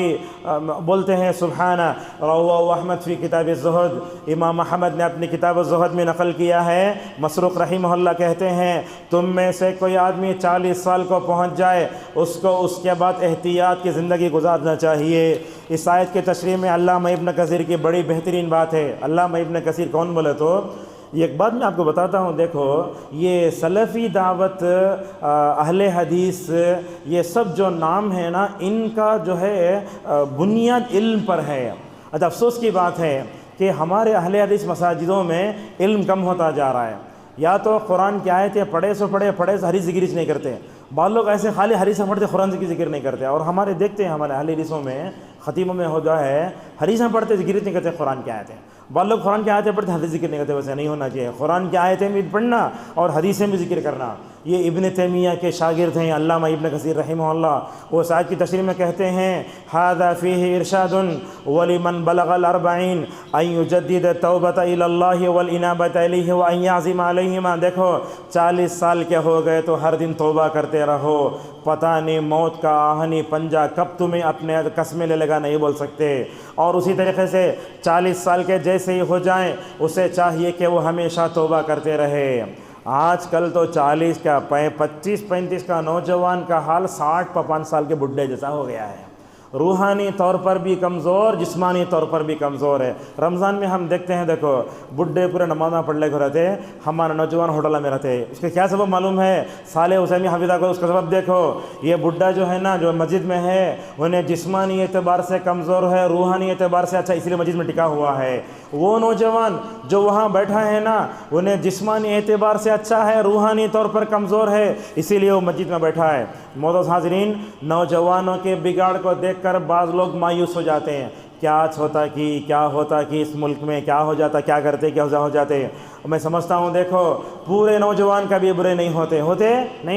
بولتے ہیں سبحانہ۔ رواه احمد فی کتاب الزہد، امام احمد نے اپنی کتاب الزہد میں نقل کیا ہے، مسروق رحمہ اللہ کہتے ہیں تم میں سے کوئی آدمی 40 سال کو پہنچ جائے اس کو اس کے بعد احتیاط کی زندگی گزارنا چاہیے۔ اس آیت کی تشریح میں علامہ ابن کثیر کی بڑی بہترین بات ہے۔ علامہ ابن کثیر کون بولے تو یہ ایک بات میں آپ کو بتاتا ہوں، دیکھو یہ سلفی دعوت، اہل حدیث، یہ سب جو نام ہے نا ان کا جو ہے بنیاد علم پر ہے۔ اچھا افسوس کی بات ہے کہ ہمارے اہل حدیث مساجدوں میں علم کم ہوتا جا رہا ہے، یا تو قرآن کی آیتیں پڑھے سو حدیث ذکر نہیں کرتے، بعض لوگ ایسے خالی حدیثیں پڑھتے قرآن کی ذکر نہیں کرتے، اور ہمارے دیکھتے ہیں ہمارے اہل حدیثوں میں خطیبوں میں ہوتا ہے حدیثیں پڑھتے ذکر نہیں کرتے قرآن کی آیتیں، بعض لوگ قرآن کی آیتیں پڑھتے حدیث ذکر نہیں کرتے۔ ویسے نہیں ہونا چاہیے، قرآن کی آیتیں بھی پڑھنا اور حدیثیں بھی ذکر کرنا۔ یہ ابن تیمیہ کے شاگرد ہیں علامہ ابن کثیر رحمہ اللہ، وہ اس آیت کی تشریح میں کہتے ہیں ھذا فیہ ارشاد ولمن بلغ الاربعین ان یجدد التوبۃ الی اللہ والانابۃ الیہ وان یعزم علیہما۔ دیکھو 40 سال کے ہو گئے تو ہر دن توبہ کرتے رہو، پتہ نہیں موت کا آہنی پنجہ کب تمہیں اپنے قسمیں لے لگا نہیں بول سکتے۔ اور اسی طریقے سے 40 سال کے جیسے ہی ہو جائیں اسے چاہیے کہ وہ ہمیشہ توبہ کرتے رہے۔ آج کل تو 40 کا 25-35 کا نوجوان کا حال 60-55 سال کے بڈھے جیسا ہو گیا ہے، روحانی طور پر بھی کمزور، جسمانی طور پر بھی کمزور ہے۔ رمضان میں ہم دیکھتے ہیں، دیکھو بڈھے پورے نمازاں پڑھ لے کے رہتے، ہمارا نوجوان ہوٹل میں رہتے، اس کے کیا سبب معلوم ہے؟ صالح حسینی حفظہ کو اس کا سبب دیکھو، یہ بڈھا جو ہے نا جو مسجد میں ہے انہیں جسمانی اعتبار سے کمزور ہے، روحانی اعتبار سے اچھا، اس لیے مسجد میں ٹکا ہوا ہے۔ وہ نوجوان جو وہاں بیٹھا ہے نا انہیں جسمانی اعتبار سے اچھا ہے، روحانی طور پر کمزور ہے، اسی لیے وہ مسجد میں بیٹھا ہے۔ معزز حاضرین، نوجوانوں کے بگاڑ کو دیکھ کر بعض لوگ مایوس ہو جاتے ہیں، کیا ہوتا کہ اس ملک میں کیا ہو جاتا، کیا کرتے، کیا ہو جاتے۔ میں سمجھتا ہوں دیکھو پورے نوجوان کبھی برے نہیں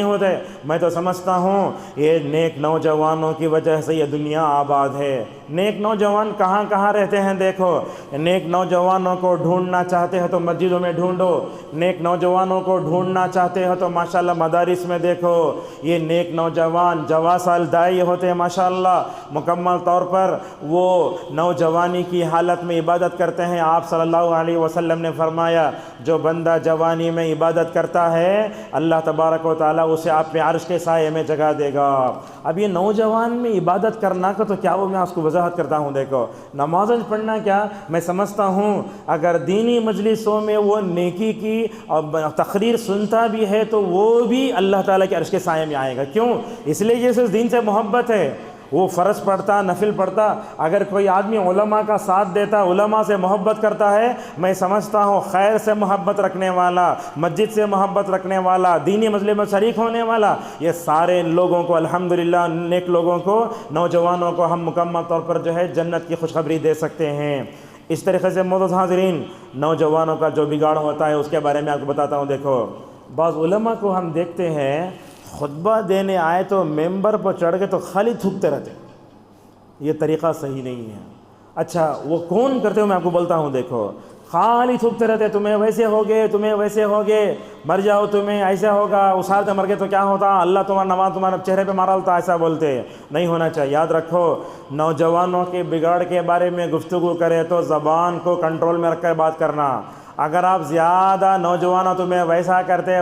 ہوتے، میں تو سمجھتا ہوں یہ نیک نوجوانوں کی وجہ سے یہ دنیا آباد ہے۔ نیک نوجوان کہاں کہاں رہتے ہیں دیکھو، نیک نوجوانوں کو ڈھونڈنا چاہتے ہو تو مسجدوں میں ڈھونڈو، نیک نوجوانوں کو ڈھونڈنا چاہتے ہو تو ماشاءاللہ مدارس میں دیکھو، یہ نیک نوجوان جواسال دائی ہوتے ہیں ماشاءاللہ، مکمل طور پر وہ نوجوانی کی حالت میں عبادت کرتے ہیں۔ آپ صلی اللہ علیہ وسلم نے فرمایا جو بندہ جوانی میں عبادت کرتا ہے اللہ تبارک و تعالیٰ اسے اپنے عرش کے سائے میں جگہ دے گا۔ اب یہ نوجوان میں عبادت کرنا کا تو کیا وہ میں اس کو وضاحت کرتا ہوں، دیکھو نماز پڑھنا کیا، میں سمجھتا ہوں اگر دینی مجلسوں میں وہ نیکی کی اور تقریر سنتا بھی ہے تو وہ بھی اللہ تعالیٰ کے عرش کے سائے میں آئے گا۔ کیوں؟ اس لیے یہ اس دین سے محبت ہے، وہ فرض پڑھتا، نفل پڑھتا، اگر کوئی آدمی علماء کا ساتھ دیتا، علماء سے محبت کرتا ہے، میں سمجھتا ہوں خیر سے محبت رکھنے والا، مسجد سے محبت رکھنے والا، دینی مجلس میں شریک ہونے والا، یہ سارے لوگوں کو الحمدللہ نیک لوگوں کو، نوجوانوں کو ہم مکمل طور پر جو ہے جنت کی خوشخبری دے سکتے ہیں۔ اس طریقے سے معزز حاضرین، نوجوانوں کا جو بگاڑ ہوتا ہے اس کے بارے میں آپ کو بتاتا ہوں۔ دیکھو بعض علماء کو ہم دیکھتے ہیں خطبہ دینے آئے تو ممبر پر چڑھ کے تو خالی تھوکتے رہتے، یہ طریقہ صحیح نہیں ہے۔ اچھا وہ کون کرتے ہو میں آپ کو بولتا ہوں، دیکھو خالی تھوکتے رہتے، تمہیں ویسے ہوگے، مر جاؤ تمہیں ایسا ہوگا، اسار سے مر گئے تو کیا ہوتا، اللہ تمہارا نماز تمہارے چہرے پہ مارا ہوتا، ایسا بولتے نہیں ہونا چاہیے۔ یاد رکھو نوجوانوں کے بگاڑ کے بارے میں گفتگو کرے تو زبان کو کنٹرول میں رکھ کر بات کرنا۔ اگر آپ زیادہ نوجوانوں تمہیں ویسا کرتے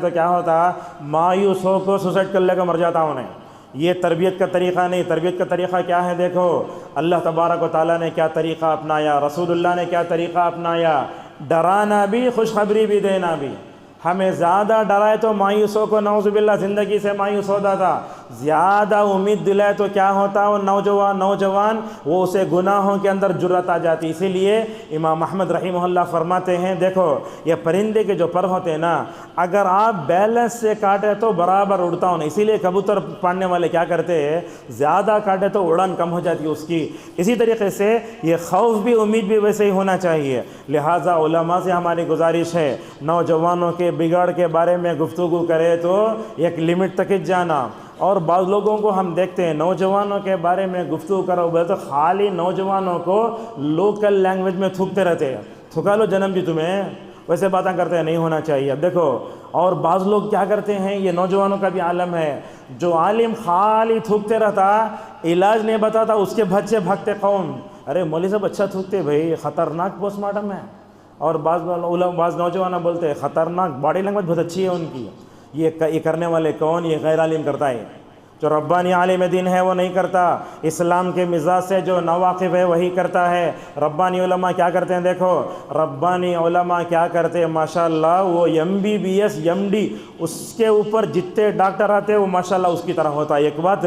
تو کیا ہوتا، مایوس ہو کو سوسائڈ کر لے کر مر جاتا انہیں۔ یہ تربیت کا طریقہ نہیں۔ تربیت کا طریقہ کیا ہے، دیکھو اللہ تبارک و تعالیٰ نے کیا طریقہ اپنایا، رسول اللہ نے کیا طریقہ اپنایا، ڈرانا بھی خوشخبری بھی دینا بھی۔ ہمیں زیادہ ڈرائے تو مایوسوں کو نعوذ باللہ زندگی سے مایوس ہوتا تھا، زیادہ امید دلائے تو کیا ہوتا، وہ نوجوان وہ اسے گناہوں کے اندر جرأت آ جاتی۔ اسی لیے امام احمد رحمہ اللہ فرماتے ہیں دیکھو یہ پرندے کے جو پر ہوتے ہیں نا، اگر آپ بیلنس سے کاٹے تو برابر اڑتا ہو نہیں، اسی لیے کبوتر پالنے والے کیا کرتے ہیں، زیادہ کاٹے تو اڑان کم ہو جاتی ہے اس کی۔ اسی طریقے سے یہ خوف بھی امید بھی ویسے ہی ہونا چاہیے۔ لہٰذا علماء سے ہماری گزارش ہے نوجوانوں کے بگاڑ کے بارے میں گفتگو کرے تو ایک لمٹ تک جانا۔ اور بعض لوگوں کو ہم دیکھتے ہیں نوجوانوں کے بارے میں گفتگو کرو بولے تو خالی نوجوانوں کو لوکل لینگویج میں تھوکتے رہتے ہیں، تھکا لو جنم جی تمہیں، ویسے باتیں کرتے ہیں، نہیں ہونا چاہیے۔ اب دیکھو اور بعض لوگ کیا کرتے ہیں، یہ نوجوانوں کا بھی عالم ہے، جو عالم خالی تھوکتے رہتا، علاج نہیں بتاتا، اس کے بچے بھاگتے قوم، ارے مولوی صاحب اچھا تھوکتے بھائی، خطرناک پوسٹ مارٹم ہے۔ اور بعض نوجوان بولتے ہیں خطرناک باڈی لینگویج بہت اچھی ہے ان کی، یہ کرنے والے کون، یہ غیر عالم کرتا ہے، جو ربانی عالم دین ہے وہ نہیں کرتا، اسلام کے مزاج سے جو ناواقف ہے وہی کرتا ہے۔ ربانی علماء کیا کرتے ہیں، دیکھو ربانی علماء کیا کرتے ہیں ماشاءاللہ، وہ MBBS MD اس کے اوپر جتنے ڈاکٹر آتے ہیں وہ ماشاءاللہ اس کی طرح ہوتا ہے۔ ایک بات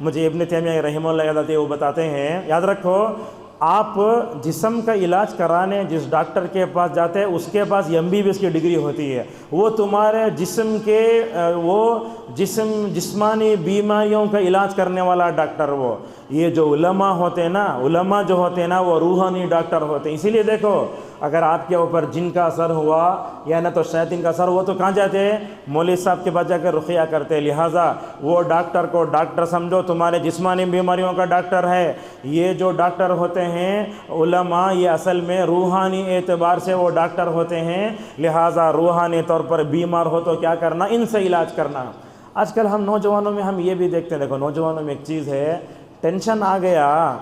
مجھے ابن تیمیہ رحمہ اللہ یاد آتی ہے، وہ بتاتے ہیں، یاد رکھو آپ جسم کا علاج کرانے جس ڈاکٹر کے پاس جاتے ہیں اس کے پاس MBBS کی ڈگری ہوتی ہے، وہ تمہارے جسم کے جسمانی بیماریوں کا علاج کرنے والا ڈاکٹر وہ۔ یہ جو علماء ہوتے ہیں نا، علماء جو ہوتے ہیں نا وہ روحانی ڈاکٹر ہوتے ہیں۔ اسی لیے دیکھو اگر آپ کے اوپر جن کا اثر ہوا یا نہ تو شیاطین کا اثر ہوا تو کہاں جاتے ہیں، مولوی صاحب کے پاس جا کر رقیہ کرتے ہیں۔ لہٰذا وہ ڈاکٹر کو ڈاکٹر سمجھو، تمہارے جسمانی بیماریوں کا ڈاکٹر ہے۔ یہ جو ڈاکٹر ہوتے ہیں علماء، یہ اصل میں روحانی اعتبار سے وہ ڈاکٹر ہوتے ہیں۔ لہٰذا روحانی طور پر بیمار ہو تو کیا کرنا، ان سے علاج کرنا۔ آج کل ہم نوجوانوں میں ہم یہ بھی دیکھتے ہیں، دیکھو نوجوانوں میں ایک چیز ہے، ٹینشن آ گیا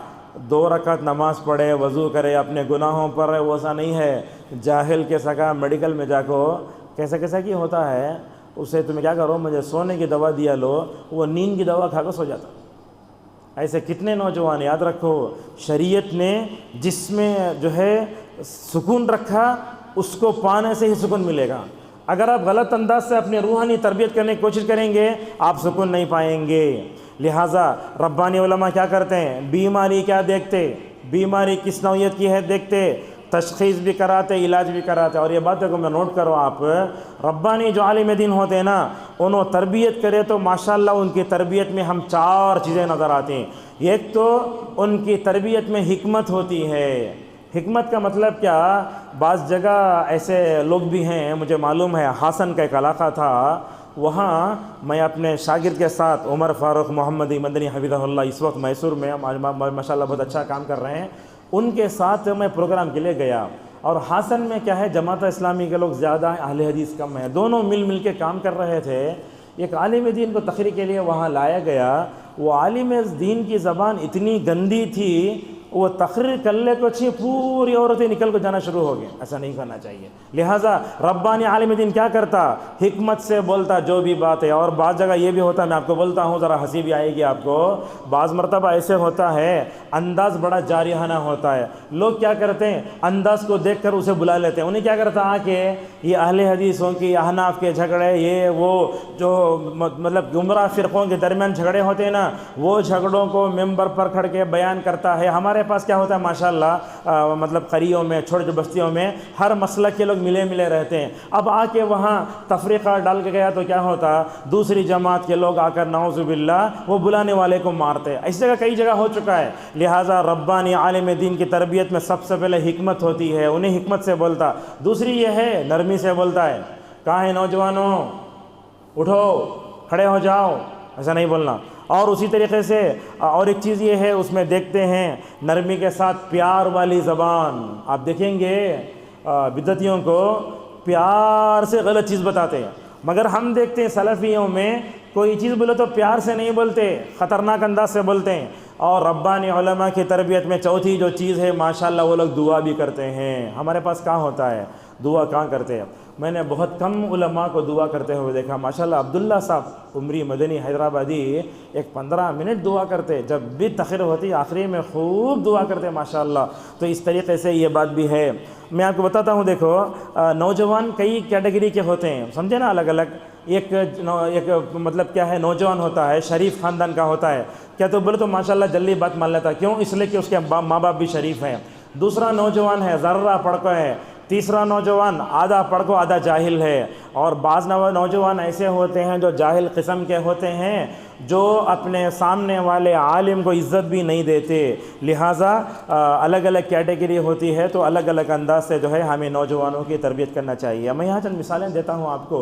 2 رکعت نماز پڑھے، وضو کرے، اپنے گناہوں پر وہ ایسا نہیں ہے۔ جاہل کے سکا میڈیکل میں جا کو کیسا کی ہوتا ہے، اسے تمہیں کیا کرو، مجھے سونے کی دوا دیا لو، وہ نیند کی دوا کھا کر سو جاتا۔ ایسے کتنے نوجوان، یاد رکھو شریعت نے جس میں جو ہے سکون رکھا اس کو پانے سے ہی سکون ملے گا۔ اگر آپ غلط انداز سے اپنی روحانی تربیت کرنے کی کوشش کریں گے آپ سکون نہیں پائیں گے۔ لہٰذا ربانی علماء کیا کرتے ہیں، بیماری کیا دیکھتے، بیماری کس نوعیت کی ہے دیکھتے، تشخیص بھی کراتے, علاج بھی کراتے. اور یہ باتوں کو میں نوٹ کرو آپ, ربانی جو عالم دین ہوتے ہیں نا, انہوں تربیت کرے تو ماشاءاللہ ان کی تربیت میں ہم 4 چیزیں نظر آتی ہیں. ایک تو ان کی تربیت میں حکمت ہوتی ہے. حکمت کا مطلب کیا, بعض جگہ ایسے لوگ بھی ہیں, مجھے معلوم ہے حسن کا ایک علاقہ تھا, وہاں میں اپنے شاگرد کے ساتھ عمر فاروق محمدی مدنی حفظہ اللہ اس وقت میسور میں ماشاءاللہ بہت اچھا کام کر رہے ہیں, ان کے ساتھ میں پروگرام کے لیے گیا. اور حسن میں کیا ہے, جماعت اسلامی کے لوگ زیادہ ہیں, اہل حدیث کم ہیں, دونوں مل کے کام کر رہے تھے. ایک عالم دین کو تقریر کے لیے وہاں لایا گیا. وہ عالم دین کی زبان اتنی گندی تھی, وہ تقریر کرنے کو چاہیے پوری عورتیں نکل کو جانا شروع ہو گئے. ایسا نہیں کرنا چاہیے. لہٰذا ربانی عالم دین کیا کرتا, حکمت سے بولتا جو بھی بات ہے. اور بعض جگہ یہ بھی ہوتا ہے, میں آپ کو بولتا ہوں, ذرا ہنسی بھی آئے گی آپ کو, بعض مرتبہ ایسے ہوتا ہے انداز بڑا جارحانہ ہوتا ہے. لوگ کیا کرتے ہیں, انداز کو دیکھ کر اسے بلا لیتے ہیں. انہیں کیا کرتا آ کے یہ اہل حدیثوں کی, احناف کے جھگڑے, یہ وہ جو مطلب گمراہ فرقوں کے درمیان جھگڑے ہوتے ہیں نا, وہ جھگڑوں کو ممبر پر کھڑ کے بیان کرتا ہے. ہمارے پاس کیا ہوتا ہے ماشاءاللہ, مطلب قریوں میں, چھوٹے بستیوں میں ہر مسلک کے لوگ ملے رہتے ہیں. اب آ کے وہاں تفریقہ ڈال کے گیا تو کیا ہوتا, دوسری جماعت کے لوگ آ کر نعوذ باللہ وہ بلانے والے کو مارتے. اس جگہ کئی جگہ ہو چکا ہے. لہٰذا ربانی عالم دین کی تربیت میں سب سے پہلے حکمت ہوتی ہے, انہیں حکمت سے بولتا. دوسری یہ ہے نرمی سے بولتا ہے. کہاں ہے نوجوانوں, اٹھو, کھڑے ہو جاؤ, ایسا نہیں بولنا. اور اسی طریقے سے اور ایک چیز یہ ہے, اس میں دیکھتے ہیں نرمی کے ساتھ پیار والی زبان. آپ دیکھیں گے بدعتیوں کو پیار سے غلط چیز بتاتے ہیں, مگر ہم دیکھتے ہیں سلفیوں میں کوئی چیز بولے تو پیار سے نہیں بولتے, خطرناک انداز سے بولتے ہیں. اور ربانی علماء کی تربیت میں چوتھی جو چیز ہے ماشاءاللہ, وہ لوگ دعا بھی کرتے ہیں. ہمارے پاس کہاں ہوتا ہے دعا, کہاں کرتے ہیں. میں نے بہت کم علماء کو دعا کرتے ہوئے دیکھا. ماشاءاللہ عبداللہ صاحب عمری مدنی حیدرآبادی ایک 15 منٹ دعا کرتے, جب بھی تقریر ہوتی آخری میں خوب دعا کرتے ماشاءاللہ. تو اس طریقے سے یہ بات بھی ہے. میں آپ کو بتاتا ہوں, دیکھو نوجوان کئی کیٹیگری کے ہوتے ہیں, سمجھے نا, الگ الگ. ایک مطلب کیا ہے, نوجوان ہوتا ہے شریف خاندان کا ہوتا ہے. کیا تو بولے تو ماشاءاللہ جلدی بات مان لیتا, کیوں, اس لیے کہ اس کے ماں باپ بھی شریف ہیں. دوسرا نوجوان ہے ذرہ پڑھ کو ہے. تیسرا نوجوان آدھا پڑھ کو آدھا جاہل ہے. اور بعض نوجوان ایسے ہوتے ہیں جو جاہل قسم کے ہوتے ہیں, جو اپنے سامنے والے عالم کو عزت بھی نہیں دیتے. لہٰذا الگ الگ کیٹیگری ہوتی ہے, تو الگ الگ انداز سے جو ہے ہمیں نوجوانوں کی تربیت کرنا چاہیے. میں یہاں چند مثالیں دیتا ہوں آپ کو.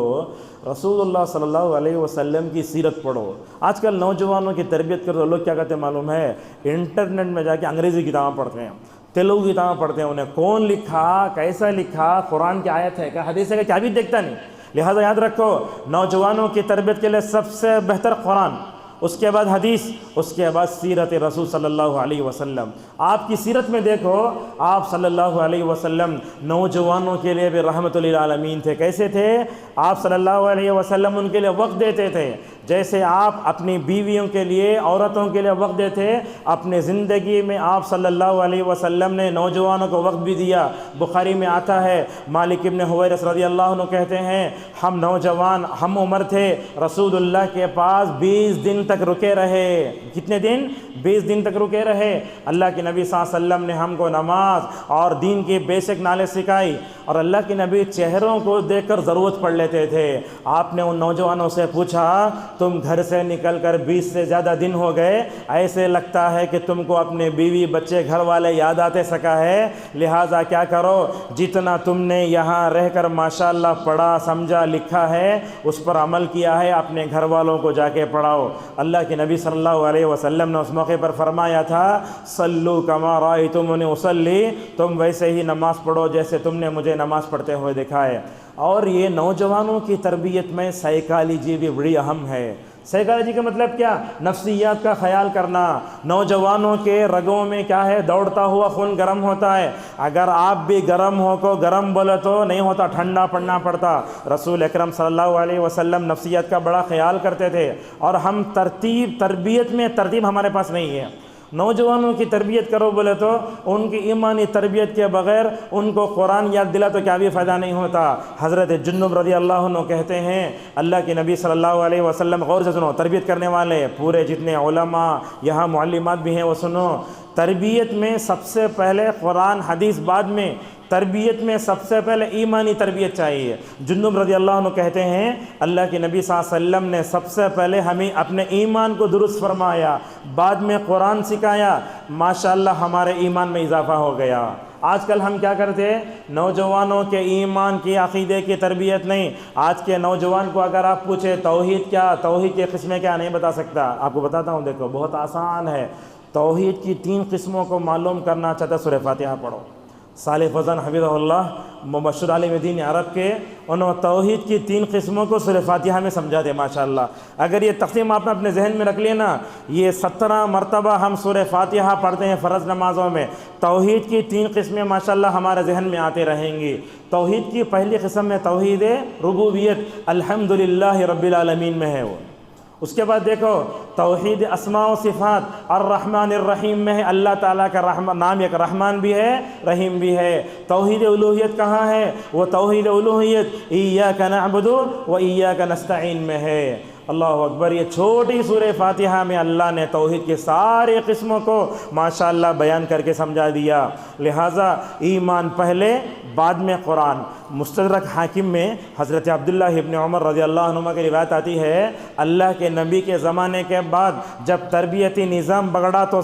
رسول اللہ صلی اللہ علیہ وسلم کی سیرت پڑھو. آج کل نوجوانوں کی تربیت کرو, لوگ کیا کرتے ہیں معلوم ہے, انٹرنیٹ میں جا کے انگریزی کتابیں پڑھتے ہیں, تیلگو کتابیں پڑھتے ہیں. انہیں کون لکھا, کیسا لکھا, قرآن کی آیت ہے کیا, حدیث ہے کیا بھی دیکھتا نہیں. لہٰذا یاد رکھو, نوجوانوں کی تربیت کے لیے سب سے بہتر قرآن, اس کے بعد حدیث, اس کے بعد سیرت رسول صلی اللہ علیہ وسلم. آپ کی سیرت میں دیکھو, آپ صلی اللہ علیہ وسلم نوجوانوں کے لیے بھی رحمت للعالمین تھے. کیسے تھے آپ صلی اللہ علیہ وسلم, ان کے لیے وقت دیتے تھے. جیسے آپ اپنی بیویوں کے لیے, عورتوں کے لیے وقت دیتے, اپنے زندگی میں آپ صلی اللہ علیہ وسلم نے نوجوانوں کو وقت بھی دیا. بخاری میں آتا ہے, مالک ابن حویرث رضی اللہ عنہ کہتے ہیں, ہم نوجوان ہم عمر تھے, رسول اللہ کے پاس 20 دن تک رکے رہے. کتنے دن, 20 دن تک رکے رہے. اللہ کے نبی صلی اللہ علیہ وسلم نے ہم کو نماز اور دین کی بیسک نالج سکھائی. اور اللہ کے نبی چہروں کو دیکھ کر ضرورت پڑ لیتے تھے. آپ نے ان نوجوانوں سے پوچھا, تم گھر سے نکل کر 20 سے زیادہ دن ہو گئے, ایسے لگتا ہے کہ تم کو اپنے بیوی بچے گھر والے یاد آتے سکا ہے. لہٰذا کیا کرو, جتنا تم نے یہاں رہ کر ماشاءاللہ پڑھا, سمجھا, لکھا ہے, اس پر عمل کیا ہے, اپنے گھر والوں کو جا کے پڑھاؤ. اللہ کے نبی صلی اللہ علیہ وسلم نے اس موقع پر فرمایا تھا, صلو کما رأیتمونی اصلی, تم ویسے ہی نماز پڑھو جیسے تم نے مجھے نماز پڑھتے ہوئے دیکھا ہے. اور یہ نوجوانوں کی تربیت میں سائیکالوجی بھی بڑی اہم ہے. سائیکالوجی کا مطلب کیا, نفسیات کا خیال کرنا. نوجوانوں کے رگوں میں کیا ہے, دوڑتا ہوا خون گرم ہوتا ہے. اگر آپ بھی گرم ہو کو گرم بولے تو نہیں ہوتا, ٹھنڈا پڑنا پڑتا. رسول اکرم صلی اللہ علیہ وسلم نفسیات کا بڑا خیال کرتے تھے. اور ہم تربیت میں ترتیب ہمارے پاس نہیں ہے. نوجوانوں کی تربیت کرو بولے تو ان کی ایمانی تربیت کے بغیر ان کو قرآن یاد دلا تو کیا بھی فائدہ نہیں ہوتا. حضرت جنب رضی اللہ عنہ کہتے ہیں, اللہ کے نبی صلی اللہ علیہ وسلم, غور سے سنو, تربیت کرنے والے پورے جتنے علماء یہاں معلمات بھی ہیں وہ سنو, تربیت میں سب سے پہلے قرآن حدیث, بعد میں تربیت میں سب سے پہلے ایمانی تربیت چاہیے۔ جندب رضی اللہ عنہ کہتے ہیں اللہ کے نبی صلی اللہ علیہ وسلم نے سب سے پہلے ہمیں اپنے ایمان کو درست فرمایا، بعد میں قرآن سکھایا، ماشاءاللہ ہمارے ایمان میں اضافہ ہو گیا۔ آج کل ہم کیا کرتے ہیں؟ نوجوانوں کے ایمان کی، عقیدے کی تربیت نہیں۔ آج کے نوجوان کو اگر آپ پوچھیں توحید کیا، توحید کی قسمیں کیا، نہیں بتا سکتا۔ آپ کو بتاتا ہوں، دیکھو بہت آسان ہے۔ توحید کی 3 قسموں کو معلوم کرنا چاہتا سورہ فاتحہ پڑھو۔ صالح فوزان حفظہ اللہ مبشر عالم دین عرب کے، انہوں توحید کی 3 قسموں کو سورہ فاتحہ میں سمجھا دے ماشاءاللہ۔ اگر یہ تقسیم آپ نے اپنے ذہن میں رکھ لیا نا، یہ 17 مرتبہ ہم سورہ فاتحہ پڑھتے ہیں فرض نمازوں میں، توحید کی 3 قسمیں ماشاءاللہ ہمارے ذہن میں آتے رہیں گی۔ توحید کی پہلی قسم میں توحید ربوبیت، الحمدللہ رب العالمین میں ہے وہ۔ اس کے بعد دیکھو توحید اسماء و صفات، الرحمن الرحیم میں ہے، اللہ تعالیٰ کا نام ایک رحمان بھی ہے، رحیم بھی ہے۔ توحید الوہیت کہاں ہے؟ وہ توحید الوہیت ایاک نعبد و ایاک نستعین میں ہے۔ اللہ اکبر۔ یہ چھوٹی سورہ فاتحہ میں اللہ نے توحید کے سارے قسموں کو ماشاءاللہ بیان کر کے سمجھا دیا۔ لہٰذا ایمان پہلے، بعد میں قرآن۔ مستدرک حاکم میں حضرت عبداللہ ابن عمر رضی اللہ عنہما کی روایت آتی ہے، اللہ کے نبی کے زمانے کے بعد جب تربیتی نظام بگڑا تو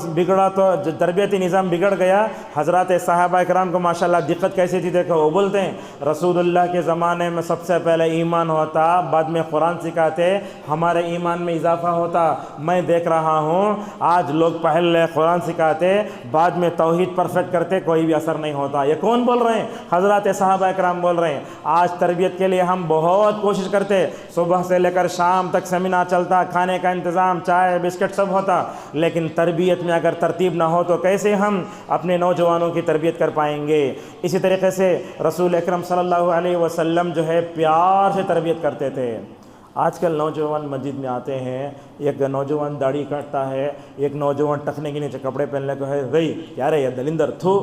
تربیتی نظام بگڑ گیا، حضرات صحابہ اکرام کو ماشاءاللہ دقت کیسی تھی دیکھو۔ وہ بولتے ہیں رسول اللہ کے زمانے میں سب سے پہلے ایمان ہوتا، بعد میں قرآن سکھاتے، ہمارے ایمان میں اضافہ ہوتا۔ میں دیکھ رہا ہوں آج لوگ پہلے قرآن سکھاتے، بعد میں توحید پرفیکٹ کرتے، کوئی بھی اثر نہیں ہوتا۔ یہ کون بول رہے ہیں؟ حضرات صحابہ اکرام بول رہے ہیں۔ آج تربیت کے لیے ہم بہت کوشش کرتے، صبح سے لے کر شام تک سیمینار چلتا، کھانے کا انتظام، چائے بسکٹ سب ہوتا، لیکن تربیت میں اگر ترتیب نہ ہو تو کیسے ہم اپنے نوجوانوں کی تربیت کر پائیں گے؟ اسی طریقے سے رسول اکرم صلی اللہ علیہ وسلم جو ہے پیار سے تربیت کرتے تھے۔ آج کل نوجوان مسجد میں آتے ہیں، ایک نوجوان داڑھی کاٹتا ہے، ایک نوجوان ٹخنے کے نیچے کپڑے پہننے کو ہے، بھائی کیا رہے دلندر تھو،